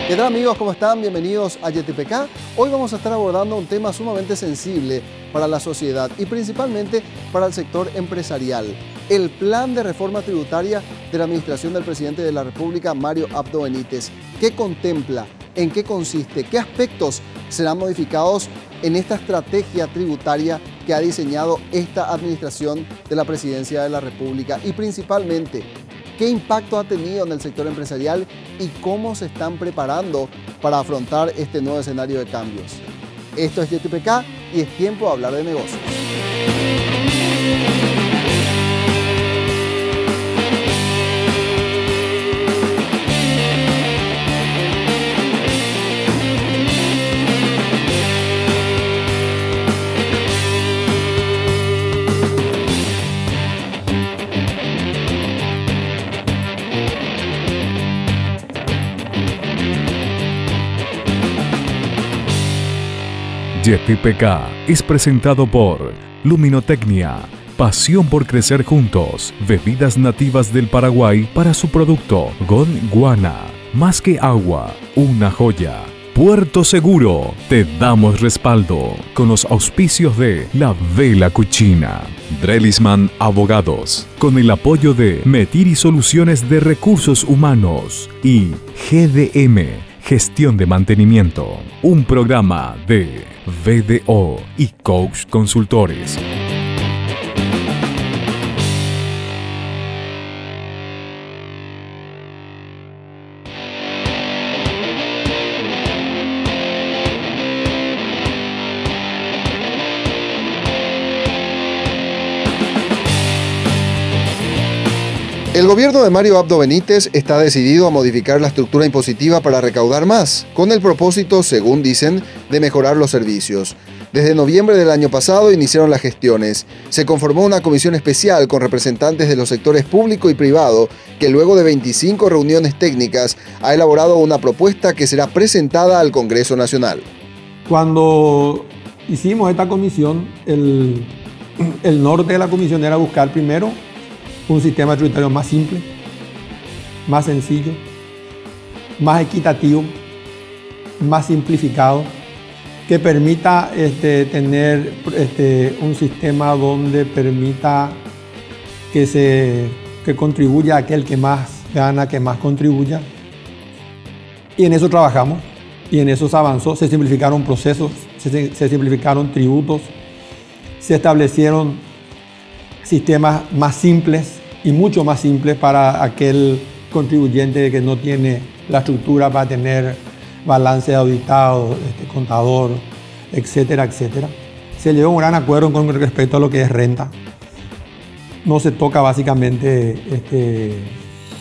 ¿Qué tal amigos? ¿Cómo están? Bienvenidos a YTPK. Hoy vamos a estar abordando un tema sumamente sensible para la sociedad y principalmente para el sector empresarial. El plan de reforma tributaria de la administración del presidente de la República, Mario Abdo Benítez. ¿Qué contempla? ¿En qué consiste? ¿Qué aspectos serán modificados en esta estrategia tributaria que ha diseñado esta administración de la Presidencia de la República? Y principalmente, ¿qué impacto ha tenido en el sector empresarial y cómo se están preparando para afrontar este nuevo escenario de cambios? Esto es YTPK y es tiempo de hablar de negocios. YTPK es presentado por Luminotecnia, pasión por crecer juntos, bebidas nativas del Paraguay para su producto Gondwana, más que agua, una joya. Puerto Seguro, te damos respaldo, con los auspicios de La Vela Cucina, Drelisman Abogados, con el apoyo de Metiri Soluciones de Recursos Humanos y GDM, Gestión de Mantenimiento, un programa de VDO y Coach Consultores. El gobierno de Mario Abdo Benítez está decidido a modificar la estructura impositiva para recaudar más, con el propósito, según dicen, de mejorar los servicios. Desde noviembre del año pasado iniciaron las gestiones. Se conformó una comisión especial con representantes de los sectores público y privado, que luego de 25 reuniones técnicas ha elaborado una propuesta que será presentada al Congreso Nacional. Cuando hicimos esta comisión, el norte de la comisión era buscar primero un sistema tributario más simple, más sencillo, más equitativo, más simplificado, que permita tener un sistema donde permita que contribuya aquel que más gana, que más contribuya. Y en eso trabajamos, y en eso se avanzó, se simplificaron procesos, se simplificaron tributos, se establecieron sistemas más simples y mucho más simples para aquel contribuyente que no tiene la estructura para tener balance auditado, contador, etcétera, etcétera. Se llegó a un gran acuerdo con respecto a lo que es renta. No se toca básicamente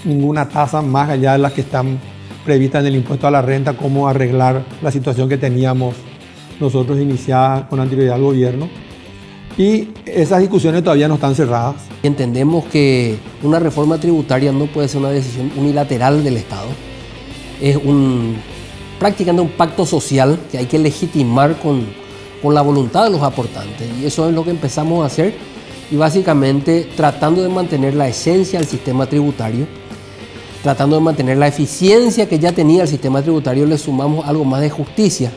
ninguna tasa más allá de las que están previstas en el impuesto a la renta, cómo arreglar la situación que teníamos nosotros iniciada con anterioridad al gobierno. Y esas discusiones todavía no están cerradas. Entendemos que una reforma tributaria no puede ser una decisión unilateral del Estado. Es prácticamente un pacto social que hay que legitimar con la voluntad de los aportantes. Y eso es lo que empezamos a hacer. Y básicamente tratando de mantener la esencia del sistema tributario, tratando de mantener la eficiencia que ya tenía el sistema tributario, le sumamos algo más de justicia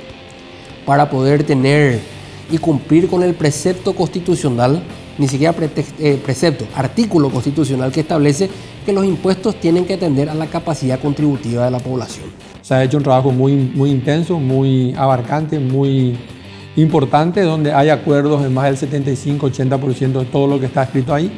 para poder tener y cumplir con el precepto constitucional, ni siquiera precepto, artículo constitucional que establece que los impuestos tienen que atender a la capacidad contributiva de la población. Se ha hecho un trabajo muy intenso, muy abarcante, muy importante, donde hay acuerdos en más del 75-80% de todo lo que está escrito ahí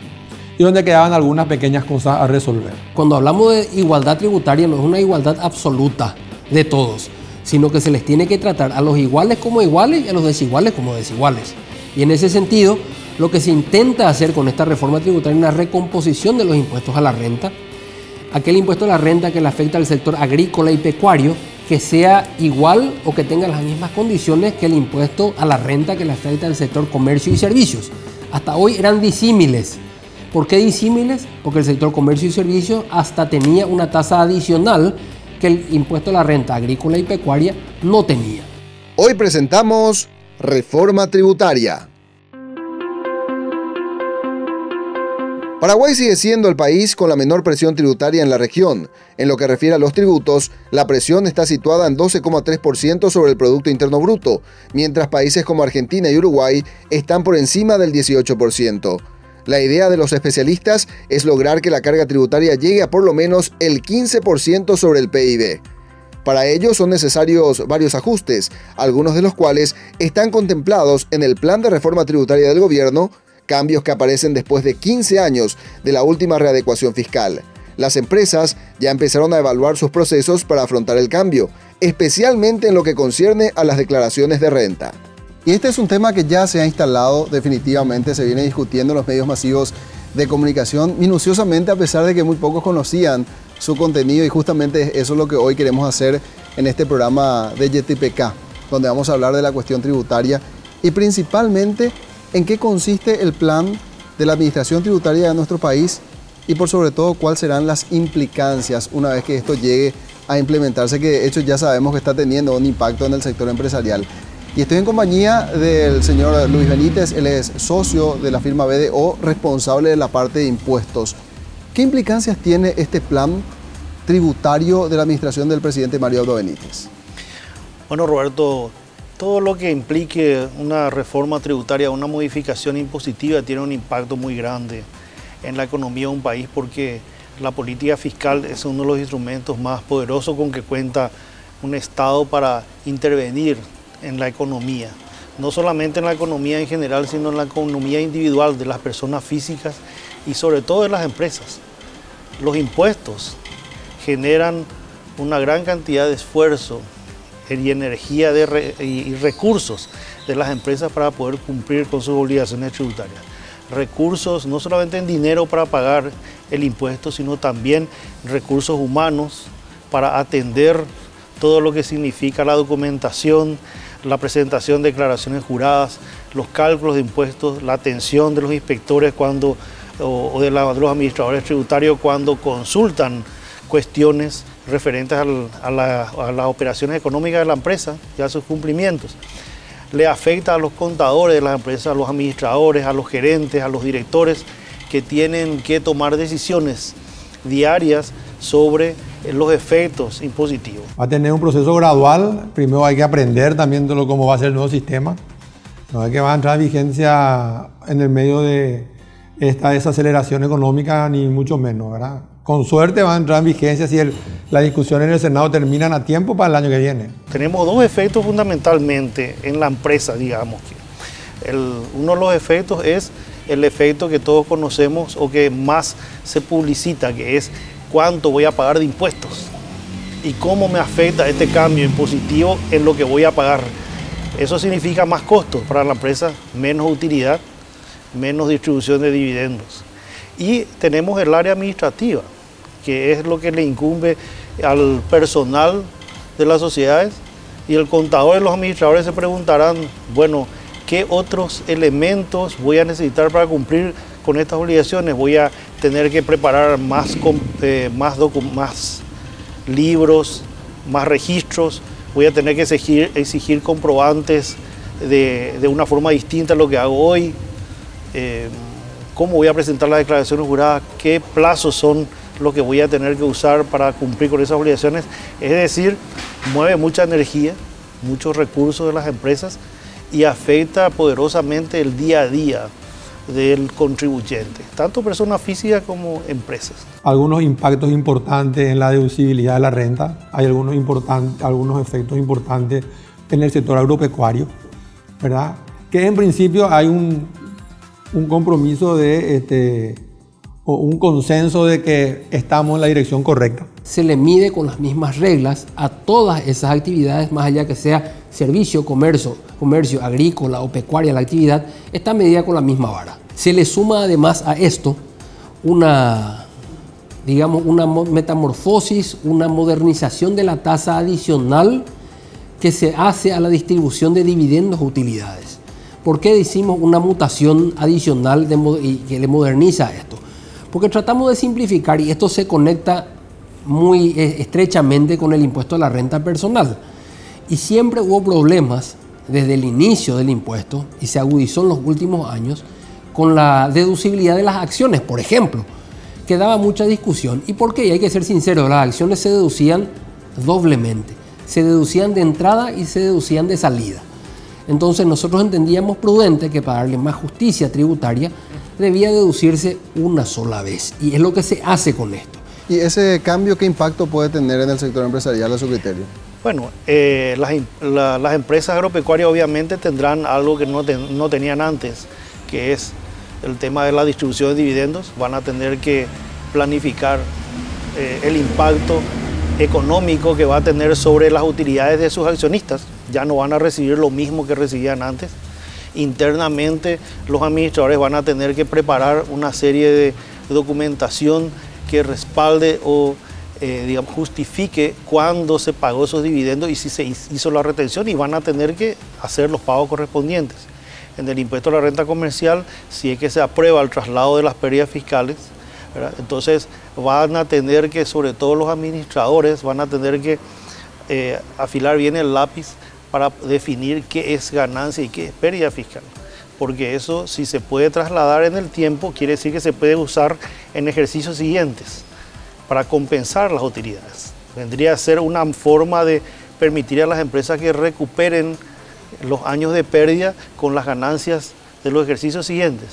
y donde quedaban algunas pequeñas cosas a resolver. Cuando hablamos de igualdad tributaria, no es una igualdad absoluta de todos, sino que se les tiene que tratar a los iguales como iguales y a los desiguales como desiguales. Y en ese sentido, lo que se intenta hacer con esta reforma tributaria es una recomposición de los impuestos a la renta. Aquel impuesto a la renta que le afecta al sector agrícola y pecuario, que sea igual o que tenga las mismas condiciones que el impuesto a la renta que le afecta al sector comercio y servicios. Hasta hoy eran disímiles. ¿Por qué disímiles? Porque el sector comercio y servicios hasta tenía una tasa adicional que el impuesto a la renta agrícola y pecuaria no tenía. Hoy presentamos Reforma Tributaria. Paraguay sigue siendo el país con la menor presión tributaria en la región. En lo que refiere a los tributos, la presión está situada en 12,3% sobre el Producto Interno Bruto, mientras países como Argentina y Uruguay están por encima del 18%. La idea de los especialistas es lograr que la carga tributaria llegue a por lo menos el 15% sobre el PIB. Para ello son necesarios varios ajustes, algunos de los cuales están contemplados en el Plan de Reforma Tributaria del Gobierno, cambios que aparecen después de 15 años de la última readecuación fiscal. Las empresas ya empezaron a evaluar sus procesos para afrontar el cambio, especialmente en lo que concierne a las declaraciones de renta. Y este es un tema que ya se ha instalado definitivamente, se viene discutiendo en los medios masivos de comunicación minuciosamente, a pesar de que muy pocos conocían su contenido, y justamente eso es lo que hoy queremos hacer en este programa de YTPK, donde vamos a hablar de la cuestión tributaria y principalmente en qué consiste el plan de la administración tributaria de nuestro país y por sobre todo cuáles serán las implicancias una vez que esto llegue a implementarse, que de hecho ya sabemos que está teniendo un impacto en el sector empresarial. Y estoy en compañía del señor Luis Benítez, él es socio de la firma BDO, responsable de la parte de impuestos. ¿Qué implicancias tiene este plan tributario de la administración del presidente Mario Abdo Benítez? Bueno, Roberto, todo lo que implique una reforma tributaria, una modificación impositiva, tiene un impacto muy grande en la economía de un país, porque la política fiscal es uno de los instrumentos más poderosos con que cuenta un Estado para intervenir en la economía. No solamente en la economía en general, sino en la economía individual de las personas físicas y sobre todo de las empresas. Los impuestos generan una gran cantidad de esfuerzo y energía y recursos de las empresas para poder cumplir con sus obligaciones tributarias. Recursos no solamente en dinero para pagar el impuesto, sino también recursos humanos para atender todo lo que significa la documentación, la presentación de declaraciones juradas, los cálculos de impuestos, la atención de los inspectores o de los administradores tributarios cuando consultan cuestiones referentes a las operaciones económicas de la empresa y a sus cumplimientos. Le afecta a los contadores de las empresas, a los administradores, a los gerentes, a los directores que tienen que tomar decisiones diarias sobre los efectos impositivos. Va a tener un proceso gradual. Primero hay que aprender también de cómo va a ser el nuevo sistema. No es que va a entrar en vigencia en el medio de esta desaceleración económica, ni mucho menos, ¿verdad? Con suerte va a entrar en vigencia si la discusión en el Senado terminan a tiempo para el año que viene. Tenemos dos efectos fundamentalmente en la empresa, digamos. Uno de los efectos es el efecto que todos conocemos o que más se publicita, que es cuánto voy a pagar de impuestos y cómo me afecta este cambio impositivo en lo que voy a pagar. Eso significa más costos para la empresa, menos utilidad, menos distribución de dividendos. Y tenemos el área administrativa, que es lo que le incumbe al personal de las sociedades, y el contador y los administradores se preguntarán, bueno, ¿qué otros elementos voy a necesitar para cumplir con estas obligaciones? Voy a tener que preparar más libros, más registros, voy a tener que exigir comprobantes de una forma distinta a lo que hago hoy. ¿Cómo voy a presentar las declaraciones juradas? ¿Qué plazos son los que voy a tener que usar para cumplir con esas obligaciones? Es decir, mueve mucha energía, muchos recursos de las empresas y afecta poderosamente el día a día del contribuyente, tanto personas físicas como empresas. Algunos impactos importantes en la deducibilidad de la renta, hay algunos efectos importantes en el sector agropecuario, ¿verdad? Que en principio hay un compromiso o un consenso de que estamos en la dirección correcta. Se le mide con las mismas reglas a todas esas actividades, más allá que sea servicio, comercio agrícola o pecuaria, la actividad está medida con la misma vara. Se le suma además a esto una metamorfosis, una modernización de la tasa adicional que se hace a la distribución de dividendos o utilidades. ¿Por qué decimos una mutación adicional y que le moderniza esto? Porque tratamos de simplificar y esto se conecta muy estrechamente con el impuesto a la renta personal. Y siempre hubo problemas desde el inicio del impuesto y se agudizó en los últimos años con la deducibilidad de las acciones, por ejemplo, que daba mucha discusión. ¿Y por qué? Y hay que ser sinceros, las acciones se deducían doblemente. Se deducían de entrada y se deducían de salida. Entonces nosotros entendíamos prudente que para darle más justicia tributaria debía deducirse una sola vez. Y es lo que se hace con esto. ¿Y ese cambio qué impacto puede tener en el sector empresarial a su criterio? Bueno, las empresas agropecuarias obviamente tendrán algo que no tenían antes, que es el tema de la distribución de dividendos. Van a tener que planificar el impacto económico que va a tener sobre las utilidades de sus accionistas. Ya no van a recibir lo mismo que recibían antes. Internamente los administradores van a tener que preparar una serie de documentación que respalde o digamos, justifique cuándo se pagó esos dividendos y si se hizo la retención, y van a tener que hacer los pagos correspondientes. En el impuesto a la renta comercial, si es que se aprueba el traslado de las pérdidas fiscales, ¿verdad? Entonces van a tener que, sobre todo los administradores, van a tener que afilar bien el lápiz para definir qué es ganancia y qué es pérdida fiscal. Porque eso, si se puede trasladar en el tiempo, quiere decir que se puede usar en ejercicios siguientes para compensar las utilidades. Vendría a ser una forma de permitir a las empresas que recuperen los años de pérdida con las ganancias de los ejercicios siguientes.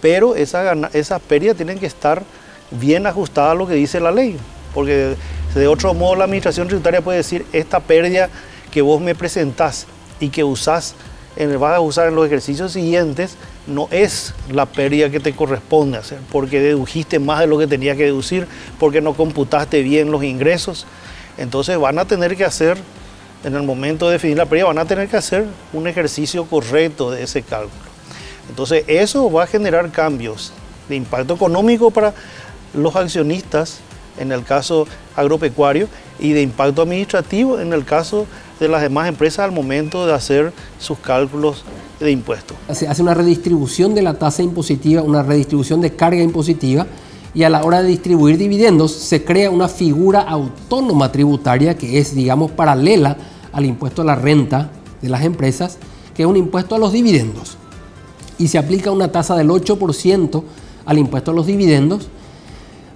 Pero esas pérdidas tienen que estar bien ajustadas a lo que dice la ley, porque de otro modo la administración tributaria puede decir: esta pérdida que vos me presentás y que vas a usar en los ejercicios siguientes no es la pérdida que te corresponde hacer, porque dedujiste más de lo que tenía que deducir, porque no computaste bien los ingresos. Entonces van a tener que hacer, en el momento de definir la pérdida, van a tener que hacer un ejercicio correcto de ese cálculo. Entonces eso va a generar cambios de impacto económico para los accionistas, en el caso agropecuario, y de impacto administrativo en el caso de las demás empresas al momento de hacer sus cálculos de impuestos. Se hace una redistribución de la tasa impositiva, una redistribución de carga impositiva, y a la hora de distribuir dividendos se crea una figura autónoma tributaria que es, digamos, paralela al impuesto a la renta de las empresas, que es un impuesto a los dividendos. Y se aplica una tasa del 8% al impuesto a los dividendos,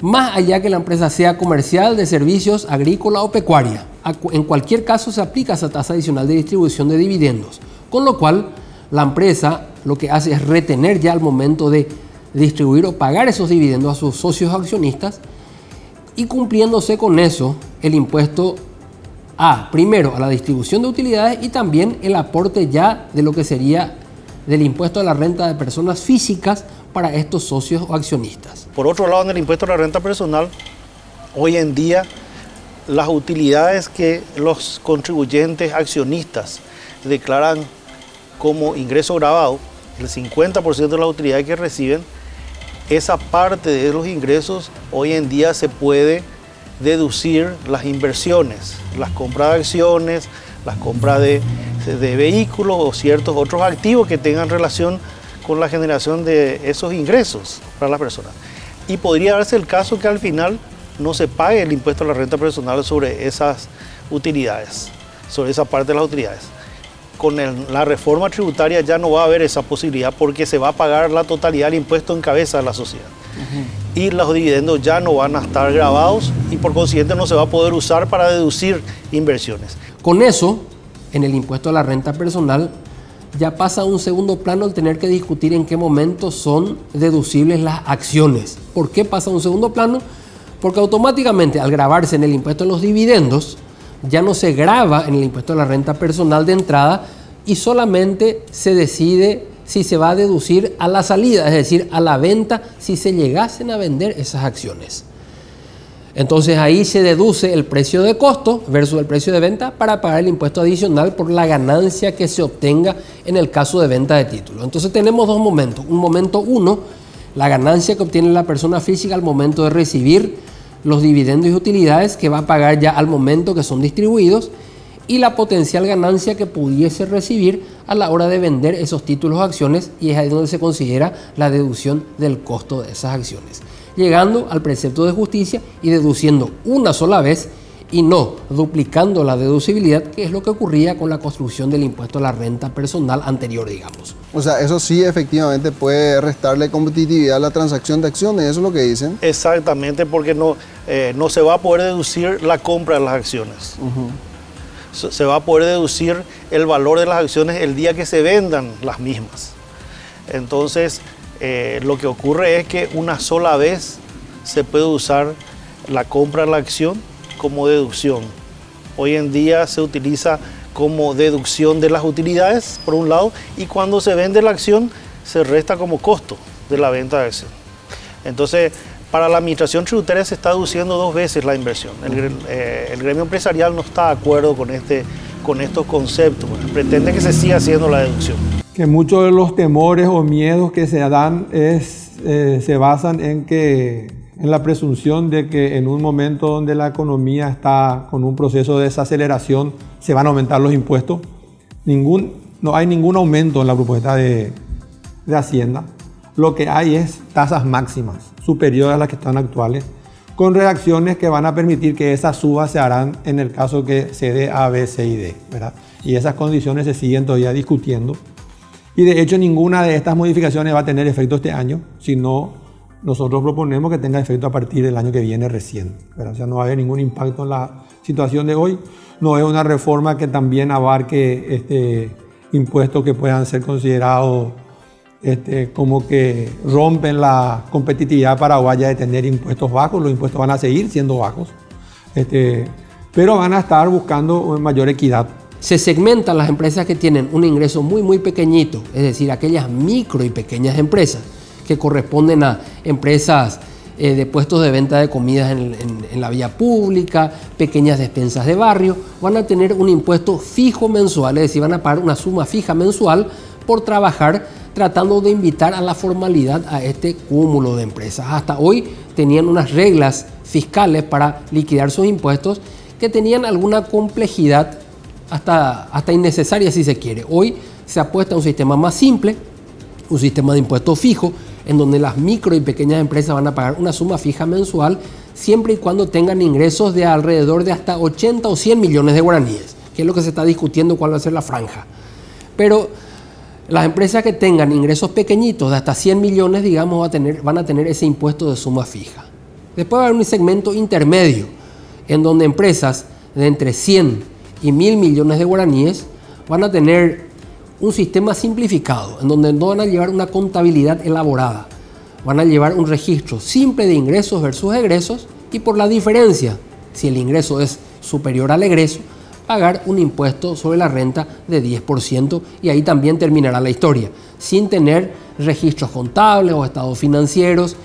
más allá que la empresa sea comercial, de servicios, agrícola o pecuaria. En cualquier caso se aplica esa tasa adicional de distribución de dividendos, con lo cual la empresa lo que hace es retener ya al momento de distribuir o pagar esos dividendos a sus socios accionistas, y cumpliéndose con eso el impuesto primero a la distribución de utilidades y también el aporte ya de lo que sería del impuesto a la renta de personas físicas para estos socios o accionistas. Por otro lado, en el impuesto a la renta personal, hoy en día las utilidades que los contribuyentes accionistas declaran como ingreso grabado, el 50% de las utilidades que reciben, esa parte de los ingresos hoy en día se puede deducir las inversiones, las compras de acciones, las compras de vehículos o ciertos otros activos que tengan relación con la generación de esos ingresos para las personas. Y podría darse el caso que al final no se pague el impuesto a la renta personal sobre esas utilidades, sobre esa parte de las utilidades. Con la reforma tributaria ya no va a haber esa posibilidad, porque se va a pagar la totalidad del impuesto en cabeza de la sociedad. Y los dividendos ya no van a estar grabados y por consiguiente no se va a poder usar para deducir inversiones. Con eso, en el impuesto a la renta personal, ya pasa a un segundo plano el tener que discutir en qué momento son deducibles las acciones. ¿Por qué pasa a un segundo plano? Porque automáticamente al grabarse en el impuesto a los dividendos, ya no se grava en el impuesto a la renta personal de entrada y solamente se decide si se va a deducir a la salida, es decir, a la venta, si se llegasen a vender esas acciones. Entonces ahí se deduce el precio de costo versus el precio de venta para pagar el impuesto adicional por la ganancia que se obtenga en el caso de venta de títulos. Entonces tenemos dos momentos. Un momento uno, la ganancia que obtiene la persona física al momento de recibir los dividendos y utilidades que va a pagar ya al momento que son distribuidos, y la potencial ganancia que pudiese recibir a la hora de vender esos títulos o acciones, y es ahí donde se considera la deducción del costo de esas acciones, llegando al precepto de justicia y deduciendo una sola vez y no duplicando la deducibilidad, que es lo que ocurría con la construcción del impuesto a la renta personal anterior, digamos. O sea, eso sí efectivamente puede restarle competitividad a la transacción de acciones, eso es lo que dicen. Exactamente, porque no se va a poder deducir la compra de las acciones. Se va a poder deducir el valor de las acciones el día que se vendan las mismas. Entonces, lo que ocurre es que una sola vez se puede usar la compra de la acción como deducción. Hoy en día se utiliza como deducción de las utilidades, por un lado, y cuando se vende la acción se resta como costo de la venta de acción. Entonces, para la administración tributaria se está deduciendo 2 veces la inversión. El gremio empresarial no está de acuerdo con estos conceptos, pretende que se siga haciendo la deducción. Que muchos de los temores o miedos que se dan se basan en la presunción de que en un momento donde la economía está con un proceso de desaceleración se van a aumentar los impuestos. No hay ningún aumento en la propuesta de Hacienda. Lo que hay es tasas máximas superiores a las que están actuales, con redacciones que van a permitir que esas subas se harán en el caso que se dé A, B, C y D, ¿verdad? Y esas condiciones se siguen todavía discutiendo. Y de hecho ninguna de estas modificaciones va a tener efecto este año, sino nosotros proponemos que tenga efecto a partir del año que viene recién, ¿verdad? O sea, no va a haber ningún impacto en la situación de hoy. No es una reforma que también abarque impuestos que puedan ser considerados como que rompen la competitividad paraguaya de tener impuestos bajos. Los impuestos van a seguir siendo bajos, pero van a estar buscando mayor equidad. Se segmentan las empresas que tienen un ingreso muy pequeñito, es decir, aquellas micro y pequeñas empresas que corresponden a empresas de puestos de venta de comidas en la vía pública, pequeñas despensas de barrio, van a tener un impuesto fijo mensual, es decir, van a pagar una suma fija mensual por trabajar tratando de invitar a la formalidad a este cúmulo de empresas. Hasta hoy tenían unas reglas fiscales para liquidar sus impuestos que tenían alguna complejidad hasta innecesaria si se quiere. Hoy se apuesta a un sistema más simple, un sistema de impuesto fijo, en donde las micro y pequeñas empresas van a pagar una suma fija mensual siempre y cuando tengan ingresos de alrededor de hasta 80 o 100 millones de guaraníes, que es lo que se está discutiendo cuál va a ser la franja. Pero las empresas que tengan ingresos pequeñitos de hasta 100 millones, digamos, van a tener ese impuesto de suma fija. Después va a haber un segmento intermedio, en donde empresas de entre 100 y 1000 millones de guaraníes van a tener un sistema simplificado, en donde no van a llevar una contabilidad elaborada, van a llevar un registro simple de ingresos versus egresos y por la diferencia, si el ingreso es superior al egreso, pagar un impuesto sobre la renta de 10% y ahí también terminará la historia, sin tener registros contables o estados financieros,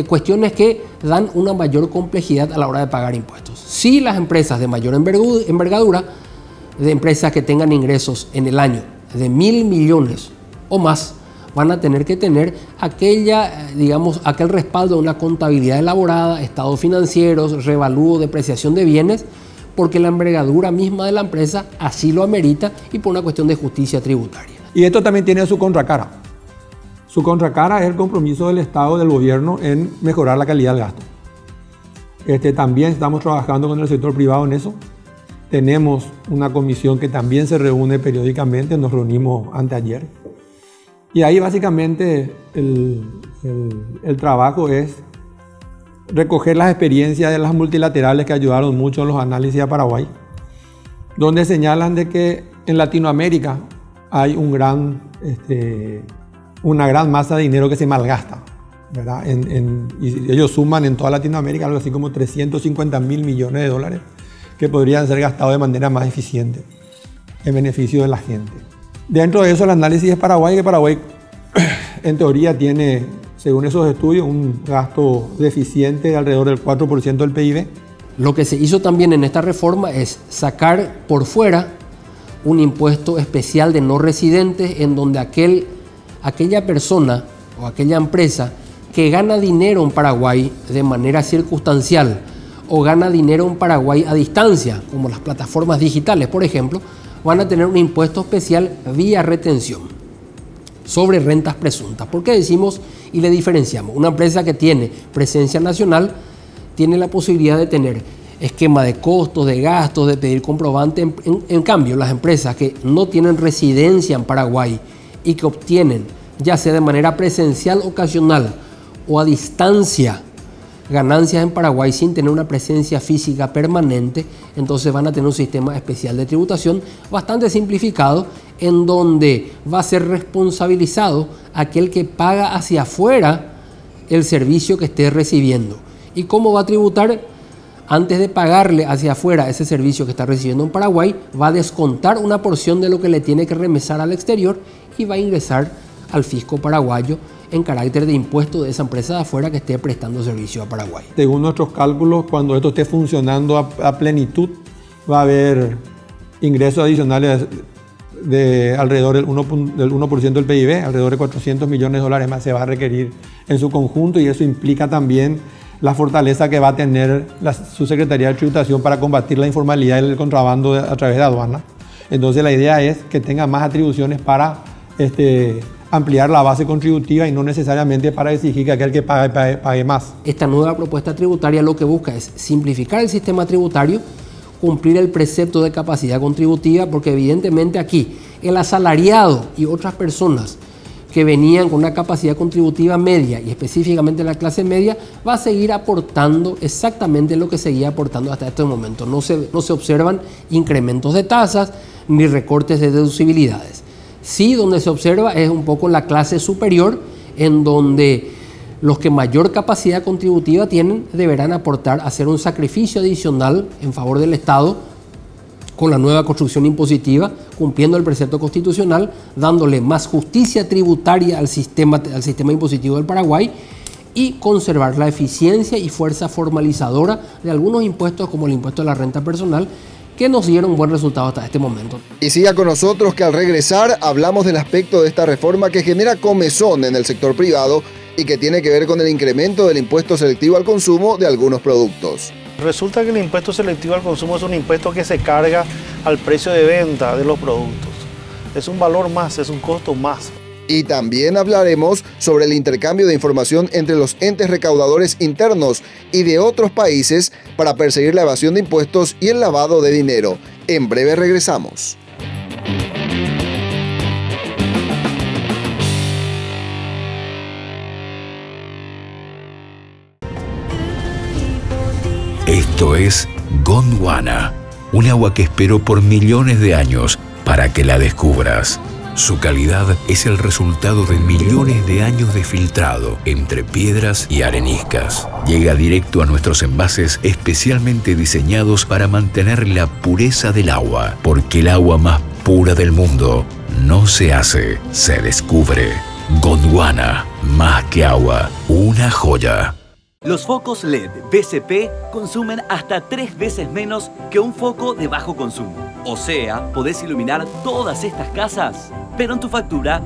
cuestiones que dan una mayor complejidad a la hora de pagar impuestos. Si las empresas de mayor envergadura, de empresas que tengan ingresos en el año de 1000 millones o más, van a tener que tener aquel respaldo de una contabilidad elaborada, estados financieros, revalúo, depreciación de bienes, porque la envergadura misma de la empresa así lo amerita y por una cuestión de justicia tributaria. Y esto también tiene su contracara. Su contracara es el compromiso del Estado, del gobierno, en mejorar la calidad del gasto. También estamos trabajando con el sector privado en eso. Tenemos una comisión que también se reúne periódicamente, nos reunimos anteayer. Y ahí básicamente el trabajo es recoger las experiencias de las multilaterales que ayudaron mucho en los análisis a Paraguay, donde señalan de que en Latinoamérica hay una gran masa de dinero que se malgasta, ¿verdad? Y ellos suman en toda Latinoamérica algo así como 350.000 millones de dólares que podrían ser gastados de manera más eficiente en beneficio de la gente. Dentro de eso el análisis de Paraguay, que Paraguay en teoría tiene, según esos estudios, un gasto deficiente de alrededor del 4% del PIB. Lo que se hizo también en esta reforma es sacar por fuera un impuesto especial de no residentes en donde aquella persona o aquella empresa que gana dinero en Paraguay de manera circunstancial o gana dinero en Paraguay a distancia, como las plataformas digitales, por ejemplo, van a tener un impuesto especial vía retención sobre rentas presuntas. ¿Por qué decimos y le diferenciamos? Una empresa que tiene presencia nacional tiene la posibilidad de tener esquema de costos, de gastos, de pedir comprobante. En cambio, las empresas que no tienen residencia en Paraguay y que obtienen, ya sea de manera presencial, ocasional o a distancia, ganancias en Paraguay sin tener una presencia física permanente, entonces van a tener un sistema especial de tributación bastante simplificado, en donde va a ser responsabilizado aquel que paga hacia afuera el servicio que esté recibiendo. ¿Y cómo va a tributar? Antes de pagarle hacia afuera ese servicio que está recibiendo en Paraguay, va a descontar una porción de lo que le tiene que remesar al exterior y va a ingresar al fisco paraguayo en carácter de impuesto de esa empresa de afuera que esté prestando servicio a Paraguay. Según nuestros cálculos, cuando esto esté funcionando a plenitud, va a haber ingresos adicionales de alrededor del 1% del PIB, alrededor de 400 millones de dólares más se va a requerir en su conjunto, y eso implica también la fortaleza que va a tener su Secretaría de Tributación para combatir la informalidad y el contrabando a través de aduana. Entonces la idea es que tenga más atribuciones para ampliar la base contributiva y no necesariamente para exigir que aquel que pague más. Esta nueva propuesta tributaria lo que busca es simplificar el sistema tributario, cumplir el precepto de capacidad contributiva, porque evidentemente aquí el asalariado y otras personas que venían con una capacidad contributiva media y específicamente la clase media va a seguir aportando exactamente lo que seguía aportando hasta este momento. No se observan incrementos de tasas ni recortes de deducibilidades. Sí, donde se observa es un poco la clase superior, en donde los que mayor capacidad contributiva tienen deberán aportar, hacer un sacrificio adicional en favor del Estado con la nueva construcción impositiva, cumpliendo el precepto constitucional, dándole más justicia tributaria al sistema impositivo del Paraguay y conservar la eficiencia y fuerza formalizadora de algunos impuestos como el impuesto a la renta personal, que nos dieron un buen resultado hasta este momento. Y siga con nosotros, que al regresar hablamos del aspecto de esta reforma que genera comezón en el sector privado y que tiene que ver con el incremento del impuesto selectivo al consumo de algunos productos. Resulta que el impuesto selectivo al consumo es un impuesto que se carga al precio de venta de los productos. Es un valor más, es un costo más. Y también hablaremos sobre el intercambio de información entre los entes recaudadores internos y de otros países para perseguir la evasión de impuestos y el lavado de dinero. En breve regresamos. Esto es Gondwana, un agua que esperó por millones de años para que la descubras. Su calidad es el resultado de millones de años de filtrado entre piedras y areniscas. Llega directo a nuestros envases especialmente diseñados para mantener la pureza del agua, porque el agua más pura del mundo no se hace, se descubre. Gondwana, más que agua, una joya. Los focos LED BCP consumen hasta 3 veces menos que un foco de bajo consumo. O sea, podés iluminar todas estas casas, pero en tu factura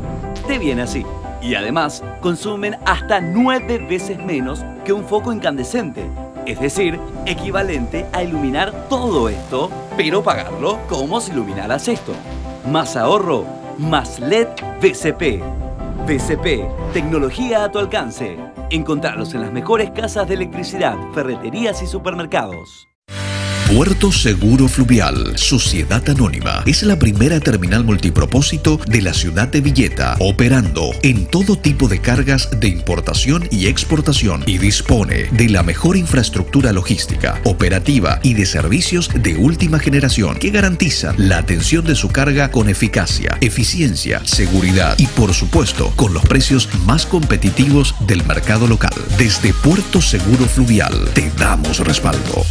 te viene así. Y además, consumen hasta 9 veces menos que un foco incandescente. Es decir, equivalente a iluminar todo esto, pero pagarlo como si iluminaras esto. Más ahorro, más LED BCP. BCP, tecnología a tu alcance. Encontrarlos en las mejores casas de electricidad, ferreterías y supermercados. Puerto Seguro Fluvial, Sociedad Anónima, es la primera terminal multipropósito de la ciudad de Villeta, operando en todo tipo de cargas de importación y exportación, y dispone de la mejor infraestructura logística, operativa y de servicios de última generación que garantizan la atención de su carga con eficacia, eficiencia, seguridad y, por supuesto, con los precios más competitivos del mercado local. Desde Puerto Seguro Fluvial te damos respaldo.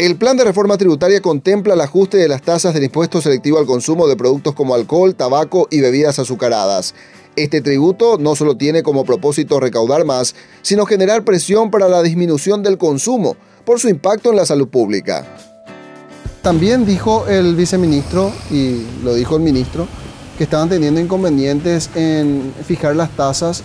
El plan de reforma tributaria contempla el ajuste de las tasas del impuesto selectivo al consumo de productos como alcohol, tabaco y bebidas azucaradas. Este tributo no solo tiene como propósito recaudar más, sino generar presión para la disminución del consumo por su impacto en la salud pública. También dijo el viceministro, y lo dijo el ministro, que estaban teniendo inconvenientes en fijar las tasas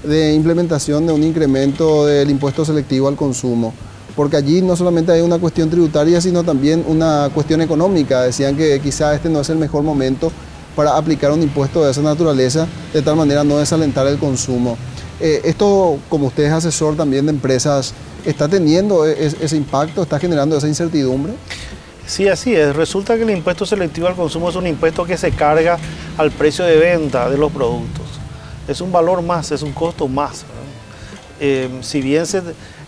de implementación de un incremento del impuesto selectivo al consumo, porque allí no solamente hay una cuestión tributaria, sino también una cuestión económica. Decían que quizá este no es el mejor momento para aplicar un impuesto de esa naturaleza, de tal manera no desalentar el consumo. Esto, como usted es asesor también de empresas, ¿está teniendo ese impacto? ¿Está generando esa incertidumbre? Sí, así es. Resulta que el impuesto selectivo al consumo es un impuesto que se carga al precio de venta de los productos. Es un valor más, es un costo más. Si bien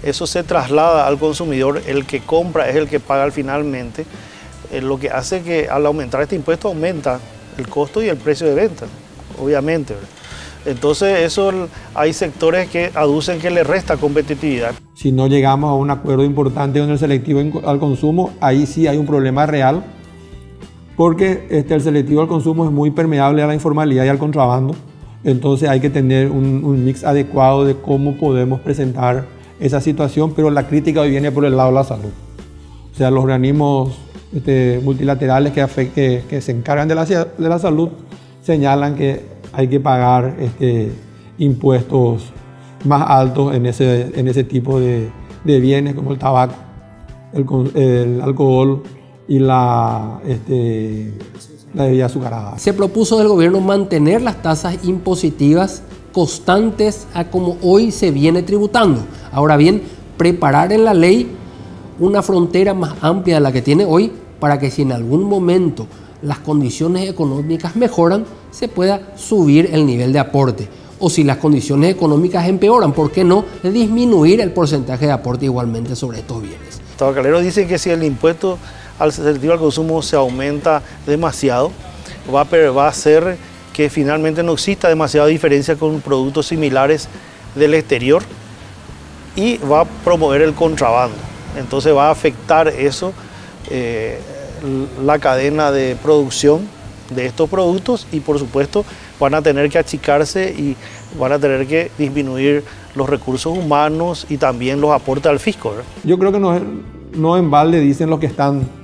eso se traslada al consumidor, el que compra es el que paga finalmente, lo que hace que al aumentar este impuesto aumenta el costo y el precio de venta, obviamente. Entonces hay sectores que aducen que le resta competitividad. Si no llegamos a un acuerdo importante con el selectivo al consumo, ahí sí hay un problema real, porque el selectivo al consumo es muy permeable a la informalidad y al contrabando. Entonces hay que tener un mix adecuado de cómo podemos presentar esa situación, pero la crítica hoy viene por el lado de la salud. O sea, los organismos multilaterales que se encargan de la salud señalan que hay que pagar impuestos más altos en ese tipo de bienes como el tabaco, el alcohol y la bebida azucarada. Se propuso del gobierno mantener las tasas impositivas constantes a como hoy se viene tributando. Ahora bien, preparar en la ley una frontera más amplia de la que tiene hoy para que si en algún momento las condiciones económicas mejoran, se pueda subir el nivel de aporte. O si las condiciones económicas empeoran, ¿por qué no disminuir el porcentaje de aporte igualmente sobre estos bienes? Tabacaleros dicen que si el impuesto al selectivo al consumo se aumenta demasiado, va a hacer que finalmente no exista demasiada diferencia con productos similares del exterior y va a promover el contrabando. Entonces va a afectar eso la cadena de producción de estos productos y por supuesto van a tener que achicarse y van a tener que disminuir los recursos humanos y también los aportes al fisco, ¿verdad? Yo creo que no en balde dicen los que están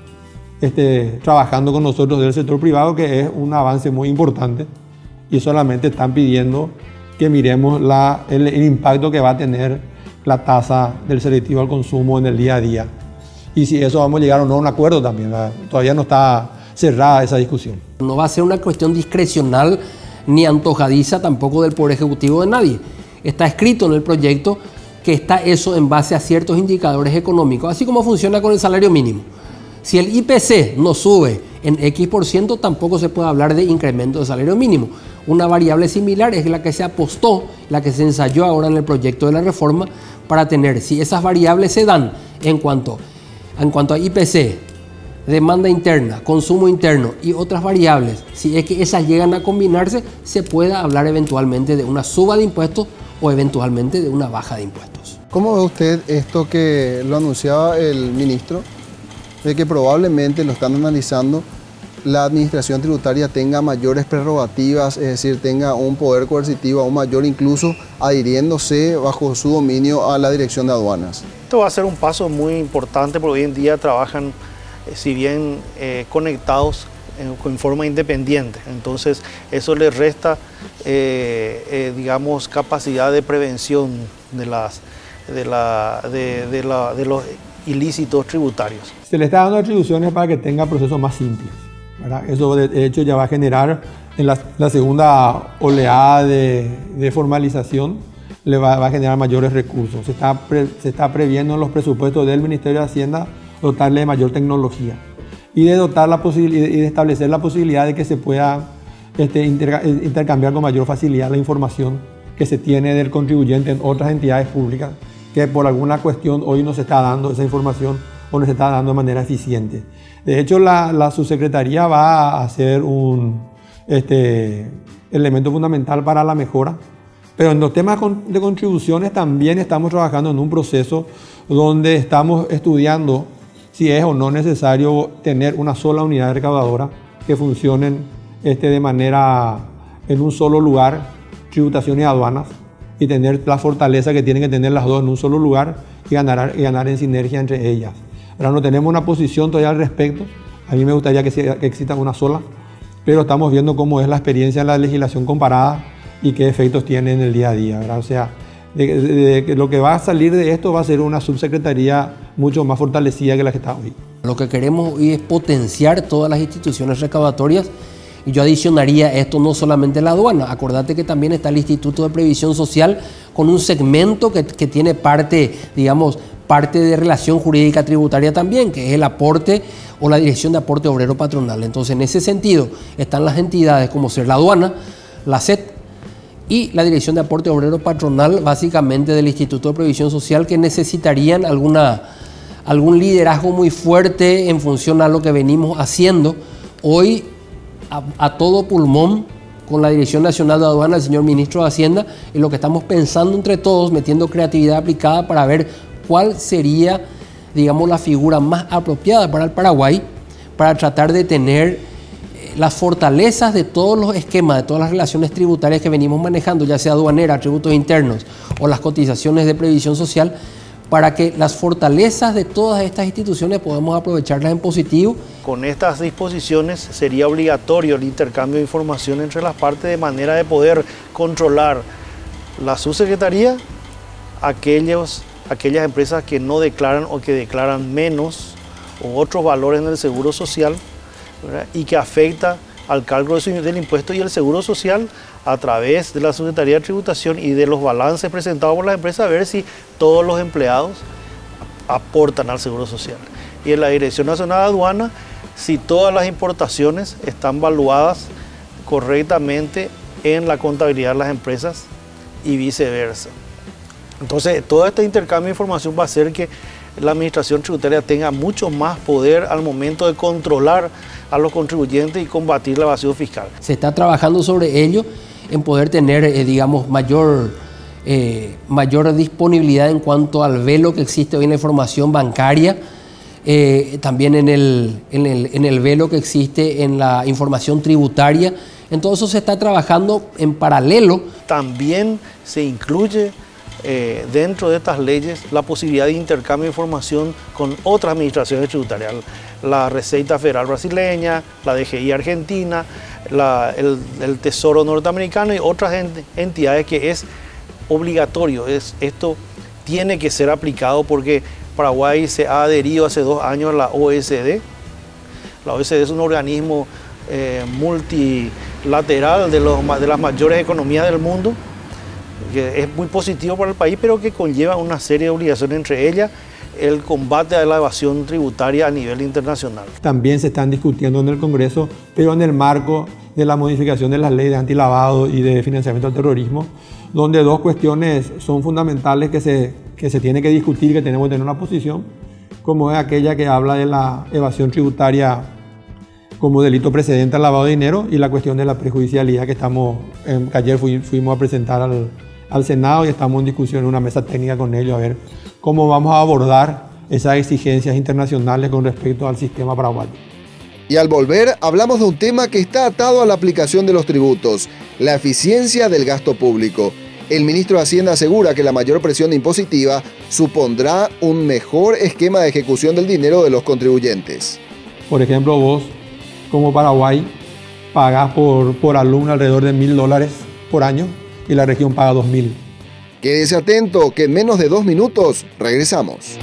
trabajando con nosotros del sector privado que es un avance muy importante y solamente están pidiendo que miremos el impacto que va a tener la tasa del selectivo al consumo en el día a día. Y si eso vamos a llegar o no a un acuerdo también, ¿verdad? Todavía no está cerrada esa discusión. No va a ser una cuestión discrecional ni antojadiza tampoco del Poder Ejecutivo de nadie. Está escrito en el proyecto que está eso en base a ciertos indicadores económicos, así como funciona con el salario mínimo. Si el IPC no sube en X%, tampoco se puede hablar de incremento de salario mínimo. Una variable similar es la que se apostó, la que se ensayó ahora en el proyecto de la reforma para tener, si esas variables se dan en cuanto a IPC, demanda interna, consumo interno y otras variables, si es que esas llegan a combinarse, se pueda hablar eventualmente de una suba de impuestos o eventualmente de una baja de impuestos. ¿Cómo ve usted esto que lo anunciaba el ministro, de que probablemente lo están analizando, la administración tributaria tenga mayores prerrogativas, es decir, tenga un poder coercitivo aún mayor, incluso adhiriéndose bajo su dominio a la Dirección de Aduanas? Esto va a ser un paso muy importante porque hoy en día trabajan, si bien conectados en forma independiente, entonces eso les resta, digamos, capacidad de prevención de los ilícitos tributarios. Se le está dando atribuciones para que tenga procesos más simples, ¿verdad? Eso de hecho ya va a generar en la segunda oleada de formalización, le va a generar mayores recursos. Se está previendo en los presupuestos del Ministerio de Hacienda dotarle de mayor tecnología y de establecer la posibilidad de que se pueda intercambiar con mayor facilidad la información que se tiene del contribuyente en otras entidades públicas que por alguna cuestión hoy no se está dando esa información o no se está dando de manera eficiente. De hecho, la subsecretaría va a ser un elemento fundamental para la mejora. Pero en los temas de contribuciones también estamos trabajando en un proceso donde estamos estudiando si es o no necesario tener una sola unidad recaudadora que funcionen de manera en un solo lugar, tributación y aduanas, y tener la fortaleza que tienen que tener las dos en un solo lugar y ganar en sinergia entre ellas. Ahora no tenemos una posición todavía al respecto. A mí me gustaría que exista una sola, pero estamos viendo cómo es la experiencia en la legislación comparada y qué efectos tiene en el día a día, ¿verdad? O sea, lo que va a salir de esto va a ser una subsecretaría mucho más fortalecida que la que está hoy. Lo que queremos hoy es potenciar todas las instituciones recaudatorias, y yo adicionaría esto no solamente la aduana. Acordate que también está el Instituto de Previsión Social con un segmento que tiene parte de relación jurídica tributaria también, que es el aporte o la Dirección de Aporte Obrero Patronal. Entonces, en ese sentido, están las entidades como ser la aduana, la SET y la Dirección de Aporte Obrero Patronal, básicamente del Instituto de Previsión Social, que necesitarían algún liderazgo muy fuerte en función a lo que venimos haciendo hoy a todo pulmón con la Dirección Nacional de Aduana, el señor Ministro de Hacienda, y lo que estamos pensando entre todos, metiendo creatividad aplicada para ver cuál sería, digamos, la figura más apropiada para el Paraguay, para tratar de tener las fortalezas de todos los esquemas, de todas las relaciones tributarias que venimos manejando, ya sea aduanera, tributos internos o las cotizaciones de previsión social, para que las fortalezas de todas estas instituciones podamos aprovecharlas en positivo. Con estas disposiciones sería obligatorio el intercambio de información entre las partes de manera de poder controlar la subsecretaría, aquellas empresas que no declaran o que declaran menos o otros valores en el seguro social, ¿verdad? Y que afecta al cálculo del impuesto y el seguro social a través de la Secretaría de Tributación y de los balances presentados por las empresas, a ver si todos los empleados aportan al seguro social. Y en la Dirección Nacional de Aduana, si todas las importaciones están valuadas correctamente en la contabilidad de las empresas y viceversa. Entonces, todo este intercambio de información va a hacer que la administración tributaria tenga mucho más poder al momento de controlar a los contribuyentes y combatir la evasión fiscal. Se está trabajando sobre ello en poder tener, mayor disponibilidad en cuanto al velo que existe hoy en la información bancaria, también en el velo que existe en la información tributaria. En todo eso se está trabajando en paralelo. También se incluye dentro de estas leyes la posibilidad de intercambio de información con otras administraciones tributarias, la Receita Federal brasileña, la DGI argentina, el Tesoro norteamericano y otras entidades que es obligatorio. Esto tiene que ser aplicado porque Paraguay se ha adherido hace 2 años a la OECD. La OECD es un organismo multilateral de las mayores economías del mundo, que es muy positivo para el país, pero que conlleva una serie de obligaciones, entre ellas el combate a la evasión tributaria a nivel internacional. También se están discutiendo en el Congreso, pero en el marco de la modificación de las leyes de antilavado y de financiamiento al terrorismo, donde 2 cuestiones son fundamentales que se tiene que discutir, que tenemos que tener una posición, como es aquella que habla de la evasión tributaria como delito precedente al lavado de dinero, y la cuestión de la prejudicialidad que ayer fuimos a presentar al Senado y estamos en discusión en una mesa técnica con ellos a ver cómo vamos a abordar esas exigencias internacionales con respecto al sistema paraguayo. Y al volver, hablamos de un tema que está atado a la aplicación de los tributos, la eficiencia del gasto público. El ministro de Hacienda asegura que la mayor presión impositiva supondrá un mejor esquema de ejecución del dinero de los contribuyentes. Por ejemplo, vos, como Paraguay, pagás por alumno alrededor de $1.000 por año y la región paga 2.000. Quédese atento, que en menos de 2 minutos regresamos.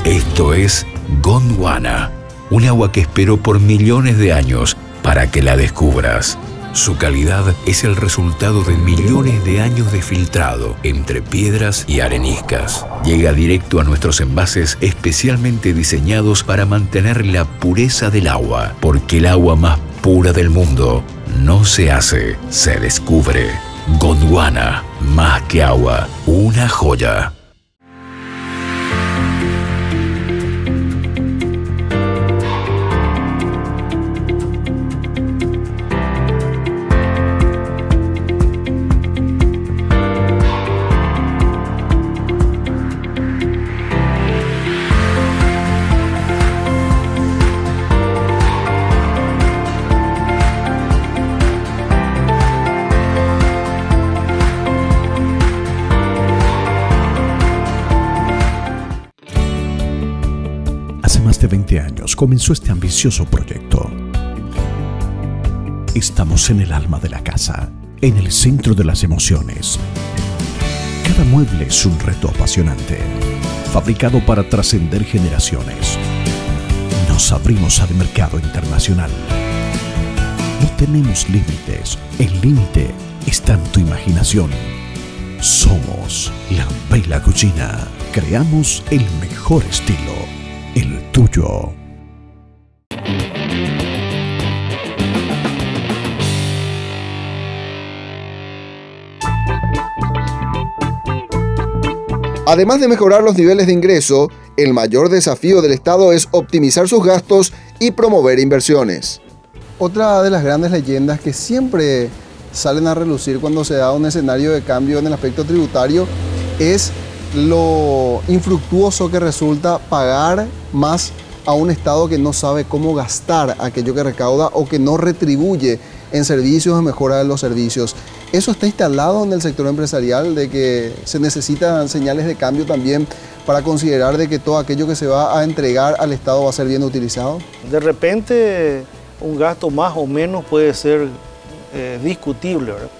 Esto es Gondwana, un agua que esperó por millones de años para que la descubras. Su calidad es el resultado de millones de años de filtrado entre piedras y areniscas. Llega directo a nuestros envases especialmente diseñados para mantener la pureza del agua, porque el agua más pura del mundo no se hace, se descubre. Gondwana, más que agua, una joya. de 20 años comenzó este ambicioso proyecto. Estamos en el alma de la casa, en el centro de las emociones. Cada mueble es un reto apasionante, fabricado para trascender generaciones. Nos abrimos al mercado internacional. No tenemos límites, el límite está en tu imaginación. Somos La Bella Cucina. Creamos el mejor estilo, el tuyo. Además de mejorar los niveles de ingreso, el mayor desafío del Estado es optimizar sus gastos y promover inversiones. Otra de las grandes leyendas que siempre salen a relucir cuando se da un escenario de cambio en el aspecto tributario es lo infructuoso que resulta pagar más a un Estado que no sabe cómo gastar aquello que recauda o que no retribuye en servicios, en mejora de los servicios. ¿Eso está instalado en el sector empresarial, de que se necesitan señales de cambio también para considerar de que todo aquello que se va a entregar al Estado va a ser bien utilizado? De repente un gasto más o menos puede ser discutible, ¿verdad?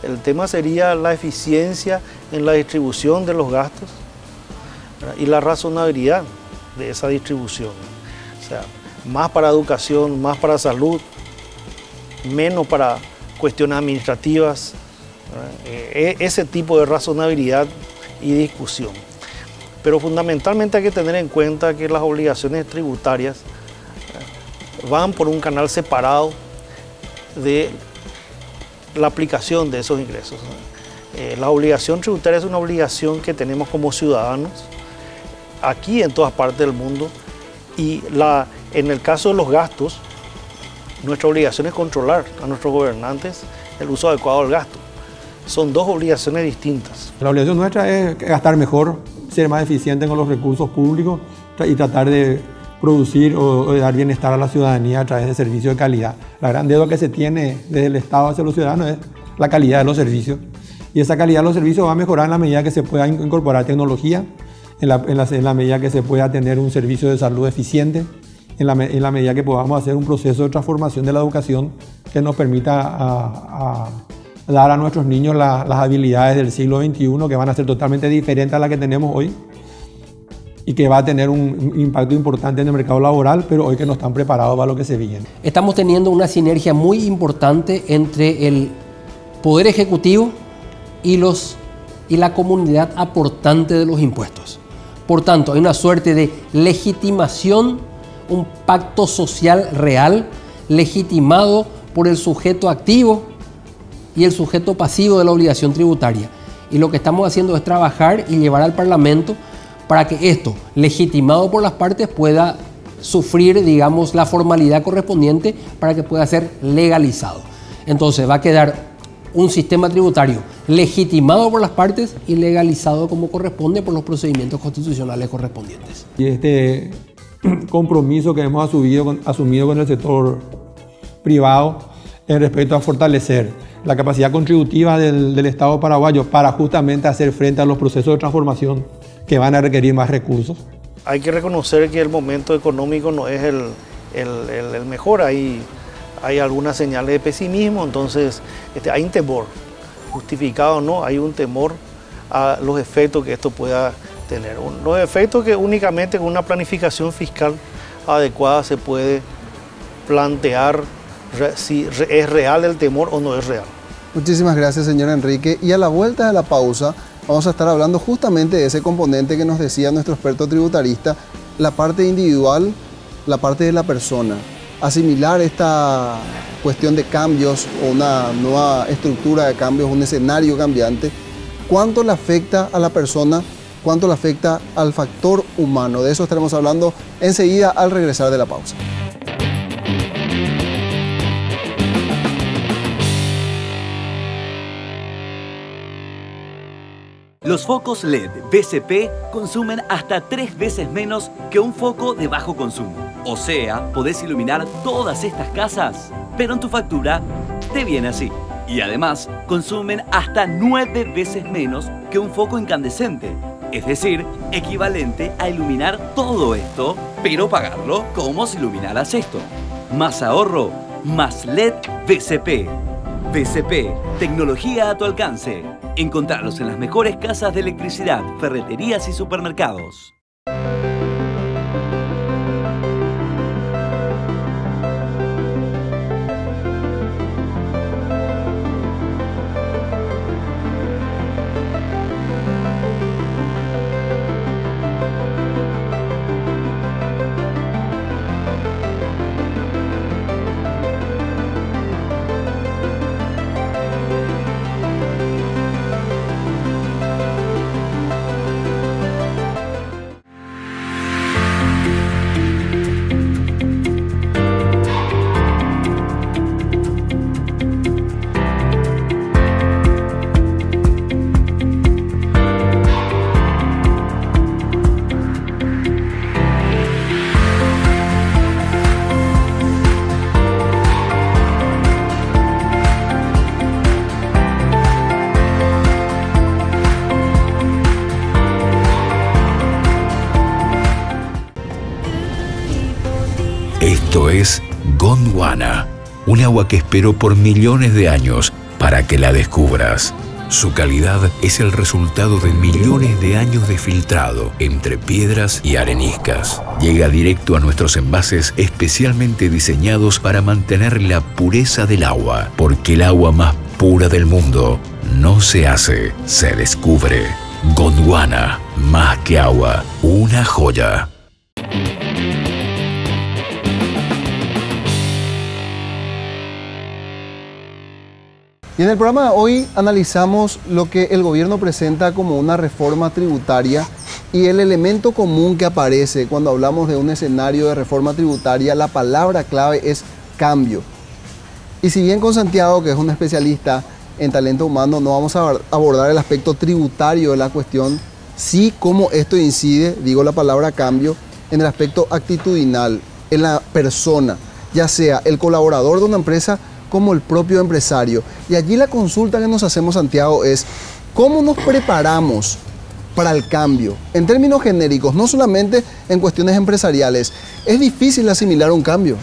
El tema sería la eficiencia en la distribución de los gastos, ¿verdad? Y la razonabilidad de esa distribución. O sea, más para educación, más para salud, menos para cuestiones administrativas, ese tipo de razonabilidad y discusión. Pero fundamentalmente hay que tener en cuenta que las obligaciones tributarias van por un canal separado de la aplicación de esos ingresos. La obligación tributaria es una obligación que tenemos como ciudadanos aquí en todas partes del mundo, y en el caso de los gastos, nuestra obligación es controlar a nuestros gobernantes el uso adecuado del gasto. Son dos obligaciones distintas. La obligación nuestra es gastar mejor, ser más eficiente con los recursos públicos y tratar de producir o de dar bienestar a la ciudadanía a través de servicios de calidad. La gran deuda que se tiene desde el Estado hacia los ciudadanos es la calidad de los servicios. Y esa calidad de los servicios va a mejorar en la medida que se pueda incorporar tecnología, en la medida que se pueda tener un servicio de salud eficiente, en la medida que podamos hacer un proceso de transformación de la educación que nos permita dar a nuestros niños las habilidades del siglo XXI, que van a ser totalmente diferentes a las que tenemos hoy y que va a tener un impacto importante en el mercado laboral, pero hoy que no están preparados para lo que se viene. Estamos teniendo una sinergia muy importante entre el Poder Ejecutivo y la comunidad aportante de los impuestos. Por tanto, hay una suerte de legitimación, un pacto social real, legitimado por el sujeto activo y el sujeto pasivo de la obligación tributaria. Y lo que estamos haciendo es trabajar y llevar al Parlamento para que esto, legitimado por las partes, pueda sufrir, digamos, la formalidad correspondiente para que pueda ser legalizado. Entonces va a quedar un sistema tributario legitimado por las partes y legalizado como corresponde por los procedimientos constitucionales correspondientes. Y este compromiso que hemos asumido con el sector privado en respecto a fortalecer la capacidad contributiva del Estado paraguayo para justamente hacer frente a los procesos de transformación que van a requerir más recursos. Hay que reconocer que el momento económico no es el mejor, hay algunas señales de pesimismo, entonces hay un temor, justificado o no, hay un temor a los efectos que esto pueda tener. Los efectos que únicamente con una planificación fiscal adecuada se puede plantear si es real el temor o no es real. Muchísimas gracias, señor Enrique. Y a la vuelta de la pausa vamos a estar hablando justamente de ese componente que nos decía nuestro experto tributarista, la parte individual, la parte de la persona. Asimilar esta cuestión de cambios o una nueva estructura de cambios, un escenario cambiante, ¿cuánto le afecta a la persona? ¿Cuánto le afecta al factor humano? De eso estaremos hablando enseguida al regresar de la pausa. Los focos LED BCP consumen hasta 3 veces menos que un foco de bajo consumo. O sea, podés iluminar todas estas casas, pero en tu factura te viene así. Y además, consumen hasta 9 veces menos que un foco incandescente. Es decir, equivalente a iluminar todo esto, pero pagarlo como si iluminaras esto. Más ahorro, más LED BCP. BCP, tecnología a tu alcance. Encontralos en las mejores casas de electricidad, ferreterías y supermercados. Esto es Gondwana, un agua que esperó por millones de años para que la descubras. Su calidad es el resultado de millones de años de filtrado entre piedras y areniscas. Llega directo a nuestros envases especialmente diseñados para mantener la pureza del agua, porque el agua más pura del mundo no se hace, se descubre. Gondwana, más que agua, una joya. Y en el programa de hoy analizamos lo que el gobierno presenta como una reforma tributaria y el elemento común que aparece cuando hablamos de un escenario de reforma tributaria, la palabra clave es cambio. Y si bien con Santiago, que es un especialista en talento humano, no vamos a abordar el aspecto tributario de la cuestión, sí cómo esto incide, digo la palabra cambio, en el aspecto actitudinal, en la persona, ya sea el colaborador de una empresa como el propio empresario. Y allí la consulta que nos hacemos, Santiago, es ¿cómo nos preparamos para el cambio? En términos genéricos, no solamente en cuestiones empresariales. ¿Es difícil asimilar un cambio?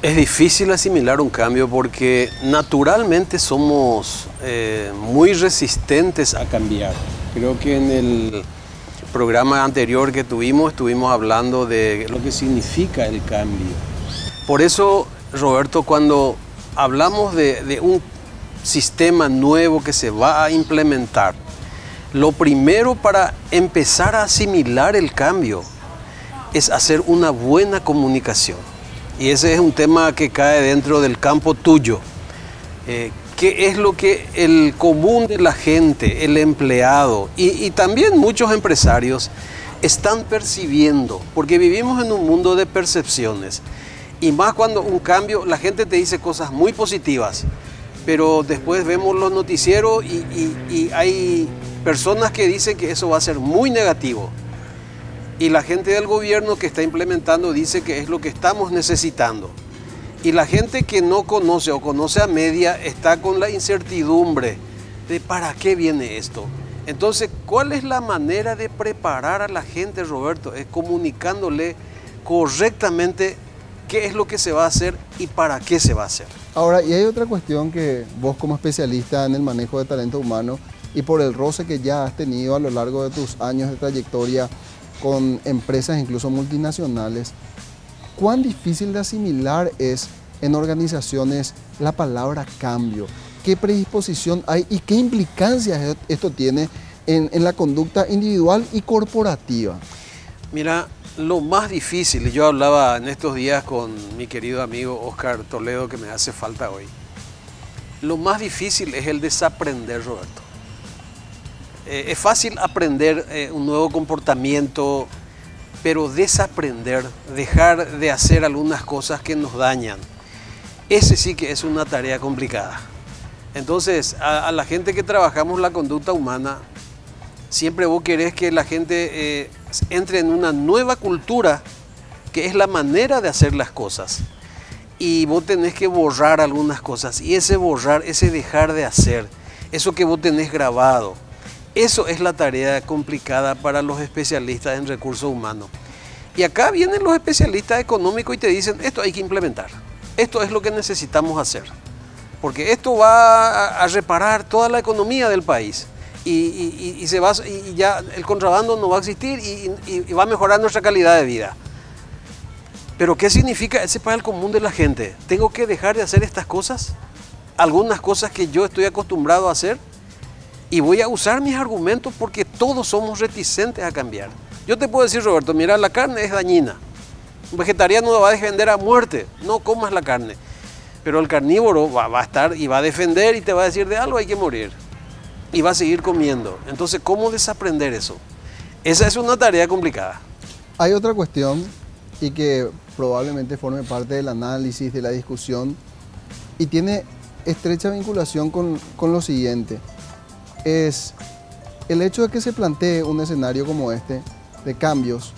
Es difícil asimilar un cambio porque naturalmente somos muy resistentes a cambiar. Creo que en el programa anterior que estuvimos hablando de lo que significa el cambio. Por eso, Roberto, cuando hablamos de un sistema nuevo que se va a implementar, lo primero para empezar a asimilar el cambio es hacer una buena comunicación. Y ese es un tema que cae dentro del campo tuyo. ¿Qué es lo que el común de la gente, el empleado y también muchos empresarios están percibiendo? Porque vivimos en un mundo de percepciones. Y más cuando un cambio, la gente te dice cosas muy positivas, pero después vemos los noticieros y hay personas que dicen que eso va a ser muy negativo. Y la gente del gobierno que está implementando dice que es lo que estamos necesitando. Y la gente que no conoce o conoce a media está con la incertidumbre de ¿para qué viene esto? Entonces, ¿cuál es la manera de preparar a la gente, Roberto? Es comunicándole correctamente qué es lo que se va a hacer y para qué se va a hacer. Ahora, y hay otra cuestión que vos como especialista en el manejo de talento humano y por el roce que ya has tenido a lo largo de tus años de trayectoria con empresas incluso multinacionales, ¿cuán difícil de asimilar es en organizaciones la palabra cambio? ¿Qué predisposición hay y qué implicancias esto tiene en la conducta individual y corporativa? Mira, lo más difícil, y yo hablaba en estos días con mi querido amigo Oscar Toledo, que me hace falta hoy, lo más difícil es el desaprender, Roberto. Es fácil aprender un nuevo comportamiento, pero desaprender, dejar de hacer algunas cosas que nos dañan, ese sí que es una tarea complicada. Entonces, a la gente que trabajamos la conducta humana, siempre vos querés que la gente entre en una nueva cultura, que es la manera de hacer las cosas. Y vos tenés que borrar algunas cosas. Y ese borrar, ese dejar de hacer, eso que vos tenés grabado, Eso es la tarea complicada para los especialistas en recursos humanos. Y acá vienen los especialistas económicos y te dicen, esto hay que implementar, esto es lo que necesitamos hacer, porque esto va a reparar toda la economía del país y ya el contrabando no va a existir y va a mejorar nuestra calidad de vida. Pero ¿qué significa ese para el común de la gente? ¿Tengo que dejar de hacer estas cosas? Algunas cosas que yo estoy acostumbrado a hacer, y voy a usar mis argumentos porque todos somos reticentes a cambiar. Yo te puedo decir, Roberto, mira, la carne es dañina. Un vegetariano lo va a defender a muerte, no comas la carne. Pero el carnívoro va a estar y va a defender y te va a decir, de algo hay que morir. Y va a seguir comiendo. Entonces, ¿cómo desaprender eso? Esa es una tarea complicada. Hay otra cuestión y que probablemente forme parte del análisis, de la discusión, y tiene estrecha vinculación con lo siguiente. Es el hecho de que se plantee un escenario como este, de cambios,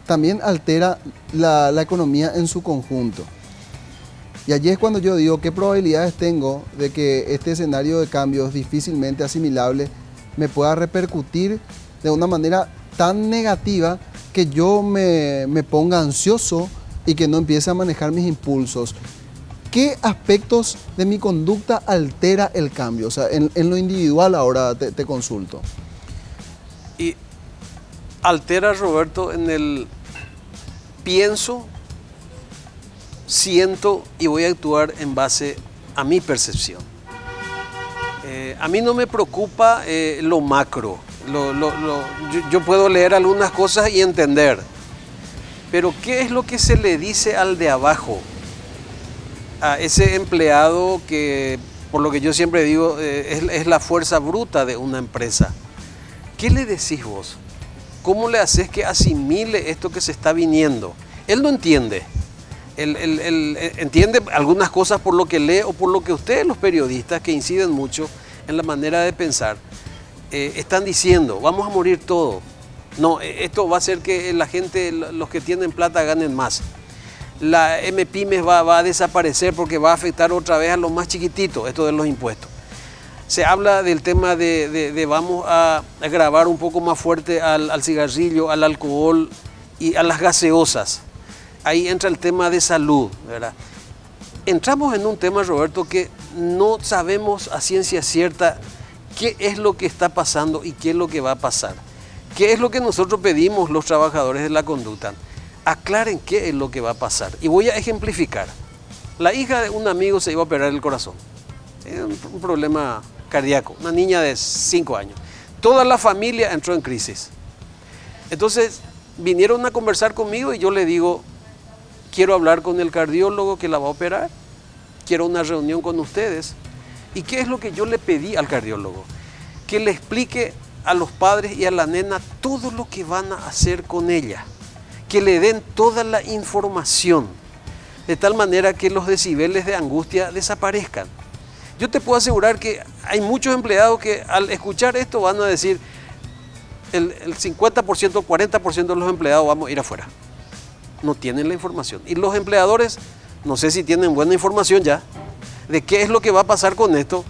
también altera la economía en su conjunto. Y allí es cuando yo digo, ¿qué probabilidades tengo de que este escenario de cambios difícilmente asimilable me pueda repercutir de una manera tan negativa que yo me ponga ansioso y que no empiece a manejar mis impulsos? ¿Qué aspectos de mi conducta altera el cambio? O sea, en lo individual ahora te consulto. Y altera, Roberto, en el pienso, siento y voy a actuar en base a mi percepción. A mí no me preocupa lo macro. Yo puedo leer algunas cosas y entender. Pero ¿qué es lo que se le dice al de abajo? A ese empleado que, por lo que yo siempre digo, es la fuerza bruta de una empresa. ¿Qué le decís vos? ¿Cómo le haces que asimile esto que se está viniendo? Él no entiende. Él entiende algunas cosas por lo que lee o por lo que ustedes, los periodistas, que inciden mucho en la manera de pensar, están diciendo, vamos a morir todos. No, esto va a hacer que la gente, los que tienen plata, ganen más. La MPYMES va a desaparecer porque va a afectar otra vez a los más chiquititos, esto de los impuestos. Se habla del tema de vamos a gravar un poco más fuerte al cigarrillo, al alcohol y a las gaseosas. Ahí entra el tema de salud, ¿verdad? Entramos en un tema, Roberto, que no sabemos a ciencia cierta qué es lo que está pasando y qué es lo que va a pasar. ¿Qué es lo que nosotros pedimos los trabajadores de la conducta? Aclaren qué es lo que va a pasar. Y voy a ejemplificar. La hija de un amigo se iba a operar el corazón. Un problema cardíaco, una niña de 5 años. Toda la familia entró en crisis. Entonces vinieron a conversar conmigo y yo le digo, quiero hablar con el cardiólogo que la va a operar, quiero una reunión con ustedes. ¿Y qué es lo que yo le pedí al cardiólogo? Que le explique a los padres y a la nena todo lo que van a hacer con ella. Que le den toda la información, de tal manera que los decibeles de angustia desaparezcan. Yo te puedo asegurar que hay muchos empleados que al escuchar esto van a decir, el 50%, 40% de los empleados vamos a ir afuera. No tienen la información. Y los empleadores, no sé si tienen buena información ya, de qué es lo que va a pasar con esto.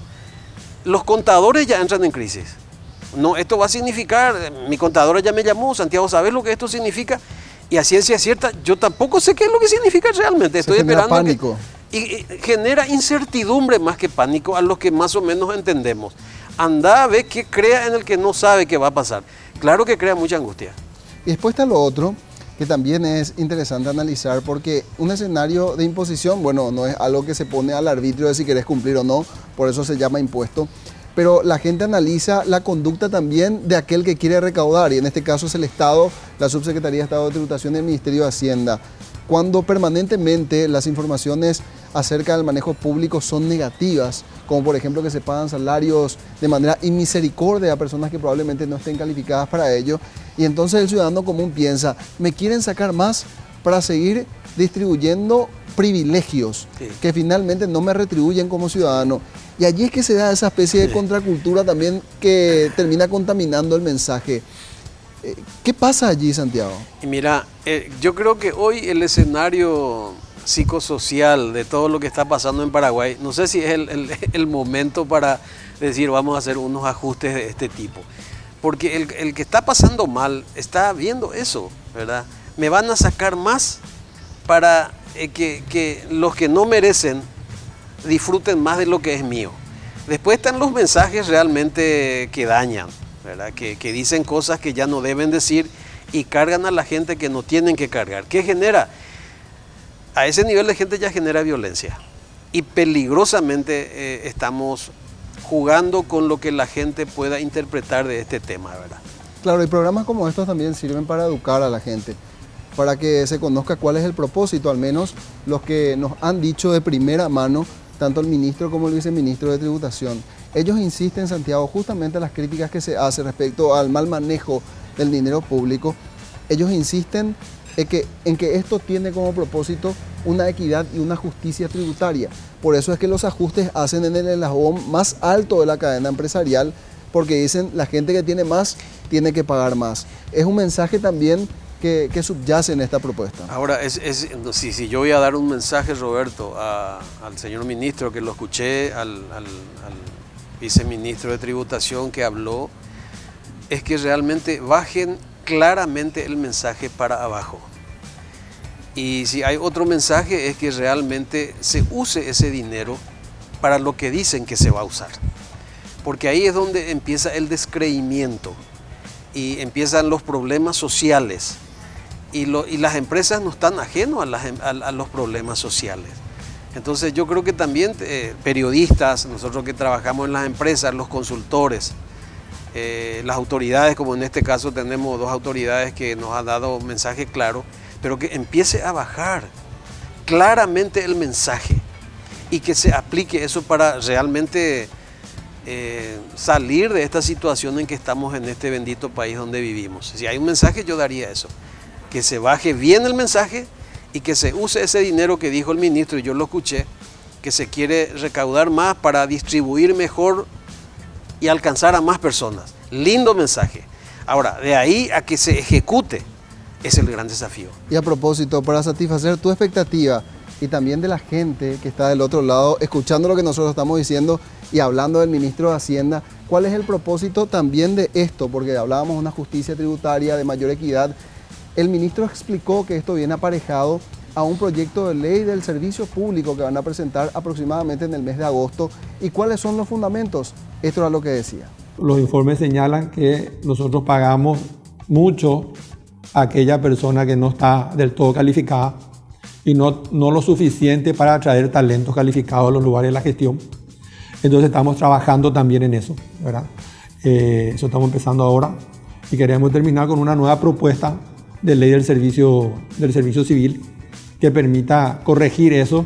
Los contadores ya entran en crisis. No, esto va a significar, mi contadora ya me llamó, Santiago, ¿sabes lo que esto significa? Y a ciencia cierta, yo tampoco sé qué es lo que significa realmente. Estoy esperando pánico. Y genera incertidumbre más que pánico a los que más o menos entendemos. Anda a ver qué crea en el que no sabe qué va a pasar. Claro que crea mucha angustia. Y después está lo otro, que también es interesante analizar, porque un escenario de imposición, bueno, no es algo que se pone al arbitrio de si querés cumplir o no, por eso se llama impuesto. Pero la gente analiza la conducta también de aquel que quiere recaudar, y en este caso es el Estado, la Subsecretaría de Estado de Tributación y el Ministerio de Hacienda. Cuando permanentemente las informaciones acerca del manejo público son negativas, como por ejemplo que se pagan salarios de manera inmisericordia a personas que probablemente no estén calificadas para ello, y entonces el ciudadano común piensa, me quieren sacar más para seguir distribuyendo privilegios que finalmente no me retribuyen como ciudadano. Y allí es que se da esa especie de contracultura también que termina contaminando el mensaje. ¿Qué pasa allí, Santiago? Y mira, yo creo que hoy el escenario psicosocial de todo lo que está pasando en Paraguay, no sé si es el momento para decir vamos a hacer unos ajustes de este tipo. Porque el que está pasando mal está viendo eso, ¿verdad? Me van a sacar más para que los que no merecen disfruten más de lo que es mío. Después están los mensajes realmente que dañan, ¿verdad? Que dicen cosas que ya no deben decir y cargan a la gente que no tienen que cargar. ¿Qué genera? A ese nivel de gente ya genera violencia. Y peligrosamente estamos jugando con lo que la gente pueda interpretar de este tema, ¿verdad? Claro, y programas como estos también sirven para educar a la gente, para que se conozca cuál es el propósito, al menos los que nos han dicho de primera mano, tanto el ministro como el viceministro de Tributación. Ellos insisten, Santiago, justamente en las críticas que se hace respecto al mal manejo del dinero público. Ellos insisten en que esto tiene como propósito una equidad y una justicia tributaria. Por eso es que los ajustes hacen en el eslabón más alto de la cadena empresarial, porque dicen la gente que tiene más tiene que pagar más. Es un mensaje también que subyace en esta propuesta. Ahora, si yo voy a dar un mensaje, Roberto, al señor ministro, que lo escuché, al viceministro de Tributación que habló, es que realmente bajen claramente el mensaje para abajo. Y si hay otro mensaje es que realmente se use ese dinero para lo que dicen que se va a usar. Porque ahí es donde empieza el descreimiento y empiezan los problemas sociales. Y las empresas no están ajenos a los problemas sociales. Entonces yo creo que también periodistas, nosotros que trabajamos en las empresas, los consultores, las autoridades, como en este caso tenemos dos autoridades que nos han dado un mensaje claro, pero que empiece a bajar claramente el mensaje y que se aplique eso para realmente salir de esta situación en que estamos en este bendito país donde vivimos. Si hay un mensaje, yo daría eso, que se baje bien el mensaje y que se use ese dinero que dijo el ministro, y yo lo escuché, que se quiere recaudar más para distribuir mejor y alcanzar a más personas. Lindo mensaje. Ahora, de ahí a que se ejecute, es el gran desafío. Y a propósito, para satisfacer tu expectativa y también de la gente que está del otro lado, escuchando lo que nosotros estamos diciendo y hablando del ministro de Hacienda, ¿cuál es el propósito también de esto? Porque hablábamos de una justicia tributaria, de mayor equidad. El ministro explicó que esto viene aparejado a un proyecto de ley del servicio público que van a presentar aproximadamente en el mes de agosto. ¿Y cuáles son los fundamentos? Esto era lo que decía. Los informes señalan que nosotros pagamos mucho a aquella persona que no está del todo calificada y no lo suficiente para atraer talentos calificados a los lugares de la gestión. Entonces estamos trabajando también en eso, ¿verdad? Eso estamos empezando ahora y queremos terminar con una nueva propuesta de ley del servicio civil que permita corregir eso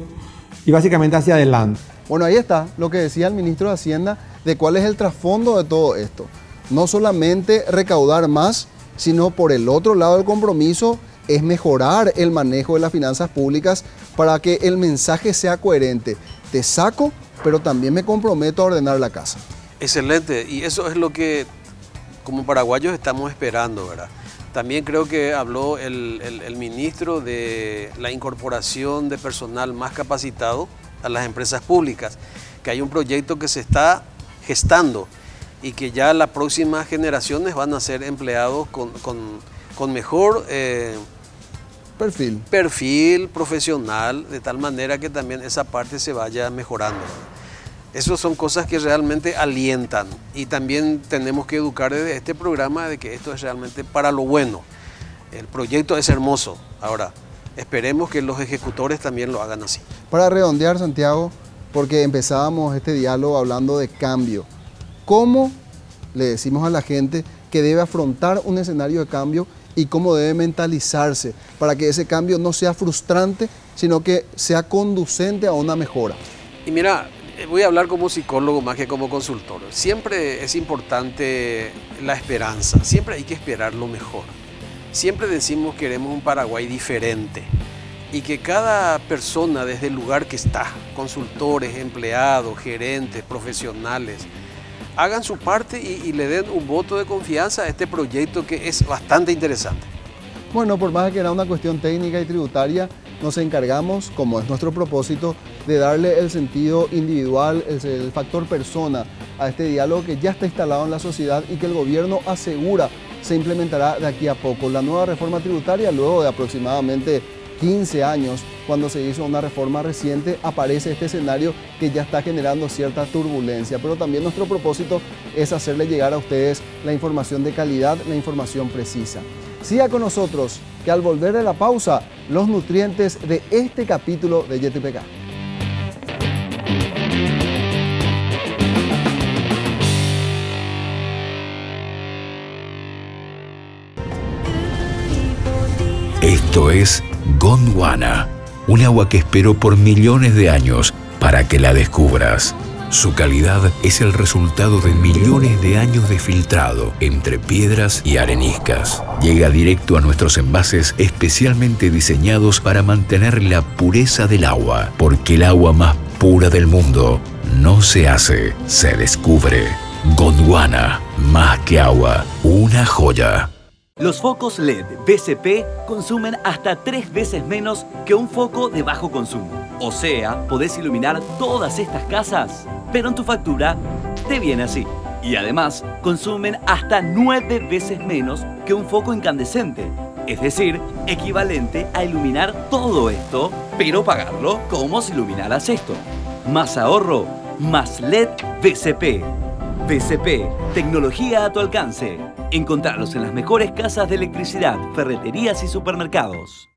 y básicamente hacia adelante. Bueno, ahí está lo que decía el ministro de Hacienda de cuál es el trasfondo de todo esto. No solamente recaudar más, sino por el otro lado del compromiso es mejorar el manejo de las finanzas públicas para que el mensaje sea coherente. Te saco, pero también me comprometo a ordenar la casa. Excelente, y eso es lo que como paraguayos estamos esperando, ¿verdad? También creo que habló el ministro de la incorporación de personal más capacitado a las empresas públicas, que hay un proyecto que se está gestando y que ya las próximas generaciones van a ser empleados con mejor perfil profesional, de tal manera que también esa parte se vaya mejorando. Esas son cosas que realmente alientan y también tenemos que educar desde este programa de que esto es realmente para lo bueno. El proyecto es hermoso. Ahora, esperemos que los ejecutores también lo hagan así. Para redondear, Santiago, porque empezábamos este diálogo hablando de cambio. ¿Cómo le decimos a la gente que debe afrontar un escenario de cambio y cómo debe mentalizarse para que ese cambio no sea frustrante, sino que sea conducente a una mejora? Y mira, voy a hablar como psicólogo más que como consultor. Siempre es importante la esperanza, siempre hay que esperar lo mejor. Siempre decimos que queremos un Paraguay diferente y que cada persona desde el lugar que está, consultores, empleados, gerentes, profesionales, hagan su parte y le den un voto de confianza a este proyecto que es bastante interesante. Bueno, por más que era una cuestión técnica y tributaria, nos encargamos, como es nuestro propósito, de darle el sentido individual, el factor persona a este diálogo que ya está instalado en la sociedad y que el gobierno asegura se implementará de aquí a poco. La nueva reforma tributaria, luego de aproximadamente 15 años, cuando se hizo una reforma reciente, aparece este escenario que ya está generando cierta turbulencia. Pero también nuestro propósito es hacerle llegar a ustedes la información de calidad, la información precisa. Siga con nosotros, que al volver de la pausa, los nutrientes de este capítulo de YTPK. Esto es Gondwana, un agua que esperó por millones de años para que la descubras. Su calidad es el resultado de millones de años de filtrado entre piedras y areniscas. Llega directo a nuestros envases especialmente diseñados para mantener la pureza del agua, porque el agua más pura del mundo no se hace, se descubre. Gondwana, más que agua, una joya. Los focos LED BCP consumen hasta 3 veces menos que un foco de bajo consumo. O sea, podés iluminar todas estas casas, pero en tu factura te viene así. Y además, consumen hasta 9 veces menos que un foco incandescente. Es decir, equivalente a iluminar todo esto, pero pagarlo como si iluminaras esto. Más ahorro, más LED BCP. BCP, tecnología a tu alcance. Encontrarlos en las mejores casas de electricidad, ferreterías y supermercados.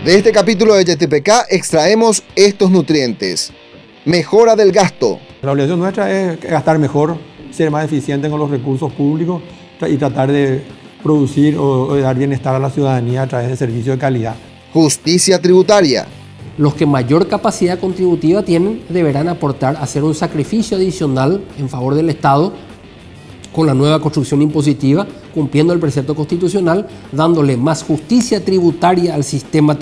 De este capítulo de YTPK extraemos estos nutrientes. Mejora del gasto. La obligación nuestra es gastar mejor, ser más eficiente con los recursos públicos y tratar de producir o de dar bienestar a la ciudadanía a través de servicios de calidad. Justicia tributaria. Los que mayor capacidad contributiva tienen deberán aportar a hacer un sacrificio adicional en favor del Estado con la nueva construcción impositiva, cumpliendo el precepto constitucional, dándole más justicia tributaria al sistema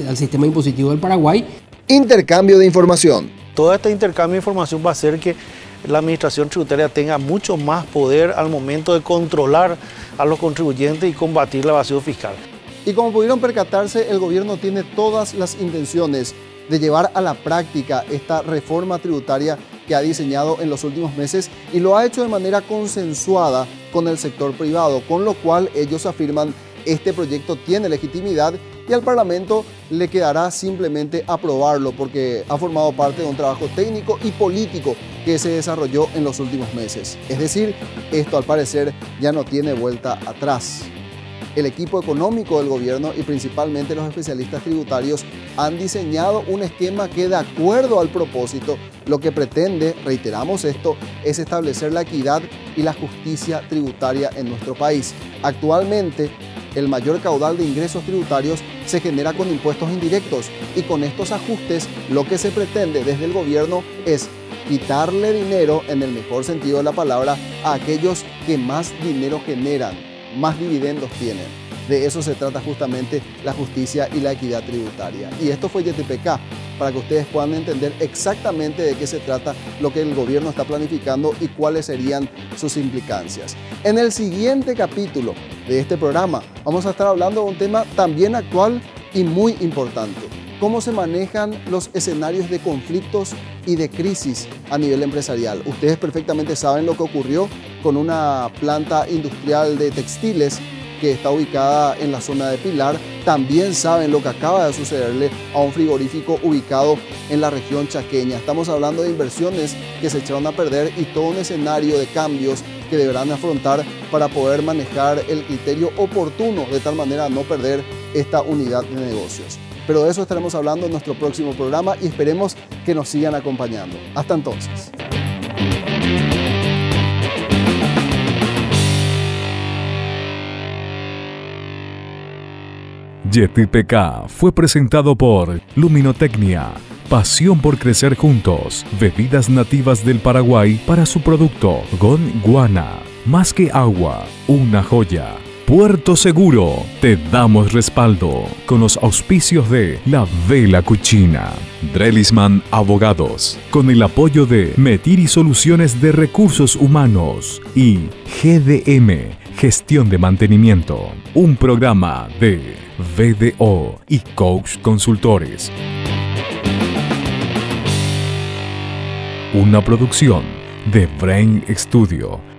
impositivo del Paraguay. Intercambio de información. Todo este intercambio de información va a hacer que la administración tributaria tenga mucho más poder al momento de controlar a los contribuyentes y combatir la evasión fiscal. Y como pudieron percatarse, el gobierno tiene todas las intenciones de llevar a la práctica esta reforma tributaria que ha diseñado en los últimos meses y lo ha hecho de manera consensuada con el sector privado, con lo cual ellos afirman este proyecto tiene legitimidad y al Parlamento le quedará simplemente aprobarlo porque ha formado parte de un trabajo técnico y político que se desarrolló en los últimos meses. Es decir, esto al parecer ya no tiene vuelta atrás. El equipo económico del gobierno y principalmente los especialistas tributarios han diseñado un esquema que, de acuerdo al propósito, lo que pretende, reiteramos esto, es establecer la equidad y la justicia tributaria en nuestro país. Actualmente, el mayor caudal de ingresos tributarios se genera con impuestos indirectos y con estos ajustes lo que se pretende desde el gobierno es quitarle dinero, en el mejor sentido de la palabra, a aquellos que más dinero generan, más dividendos tienen. De eso se trata justamente la justicia y la equidad tributaria. Y esto fue YTPK, para que ustedes puedan entender exactamente de qué se trata, lo que el gobierno está planificando y cuáles serían sus implicancias. En el siguiente capítulo de este programa vamos a estar hablando de un tema también actual y muy importante. Cómo se manejan los escenarios de conflictos y de crisis a nivel empresarial. Ustedes perfectamente saben lo que ocurrió con una planta industrial de textiles que está ubicada en la zona de Pilar. También saben lo que acaba de sucederle a un frigorífico ubicado en la región chaqueña. Estamos hablando de inversiones que se echaron a perder y todo un escenario de cambios que deberán afrontar para poder manejar el criterio oportuno de tal manera a no perder esta unidad de negocios. Pero de eso estaremos hablando en nuestro próximo programa y esperemos que nos sigan acompañando. Hasta entonces. YTPK fue presentado por Luminotecnia. Pasión por crecer juntos. Bebidas nativas del Paraguay para su producto Gondwana. Más que agua, una joya. Puerto Seguro, te damos respaldo con los auspicios de La Vela Cuchina, Drelisman Abogados, con el apoyo de Metiri Soluciones de Recursos Humanos y GDM, Gestión de mantenimiento. Un programa de BDO y Coach Consultores. Una producción de Brain Studio.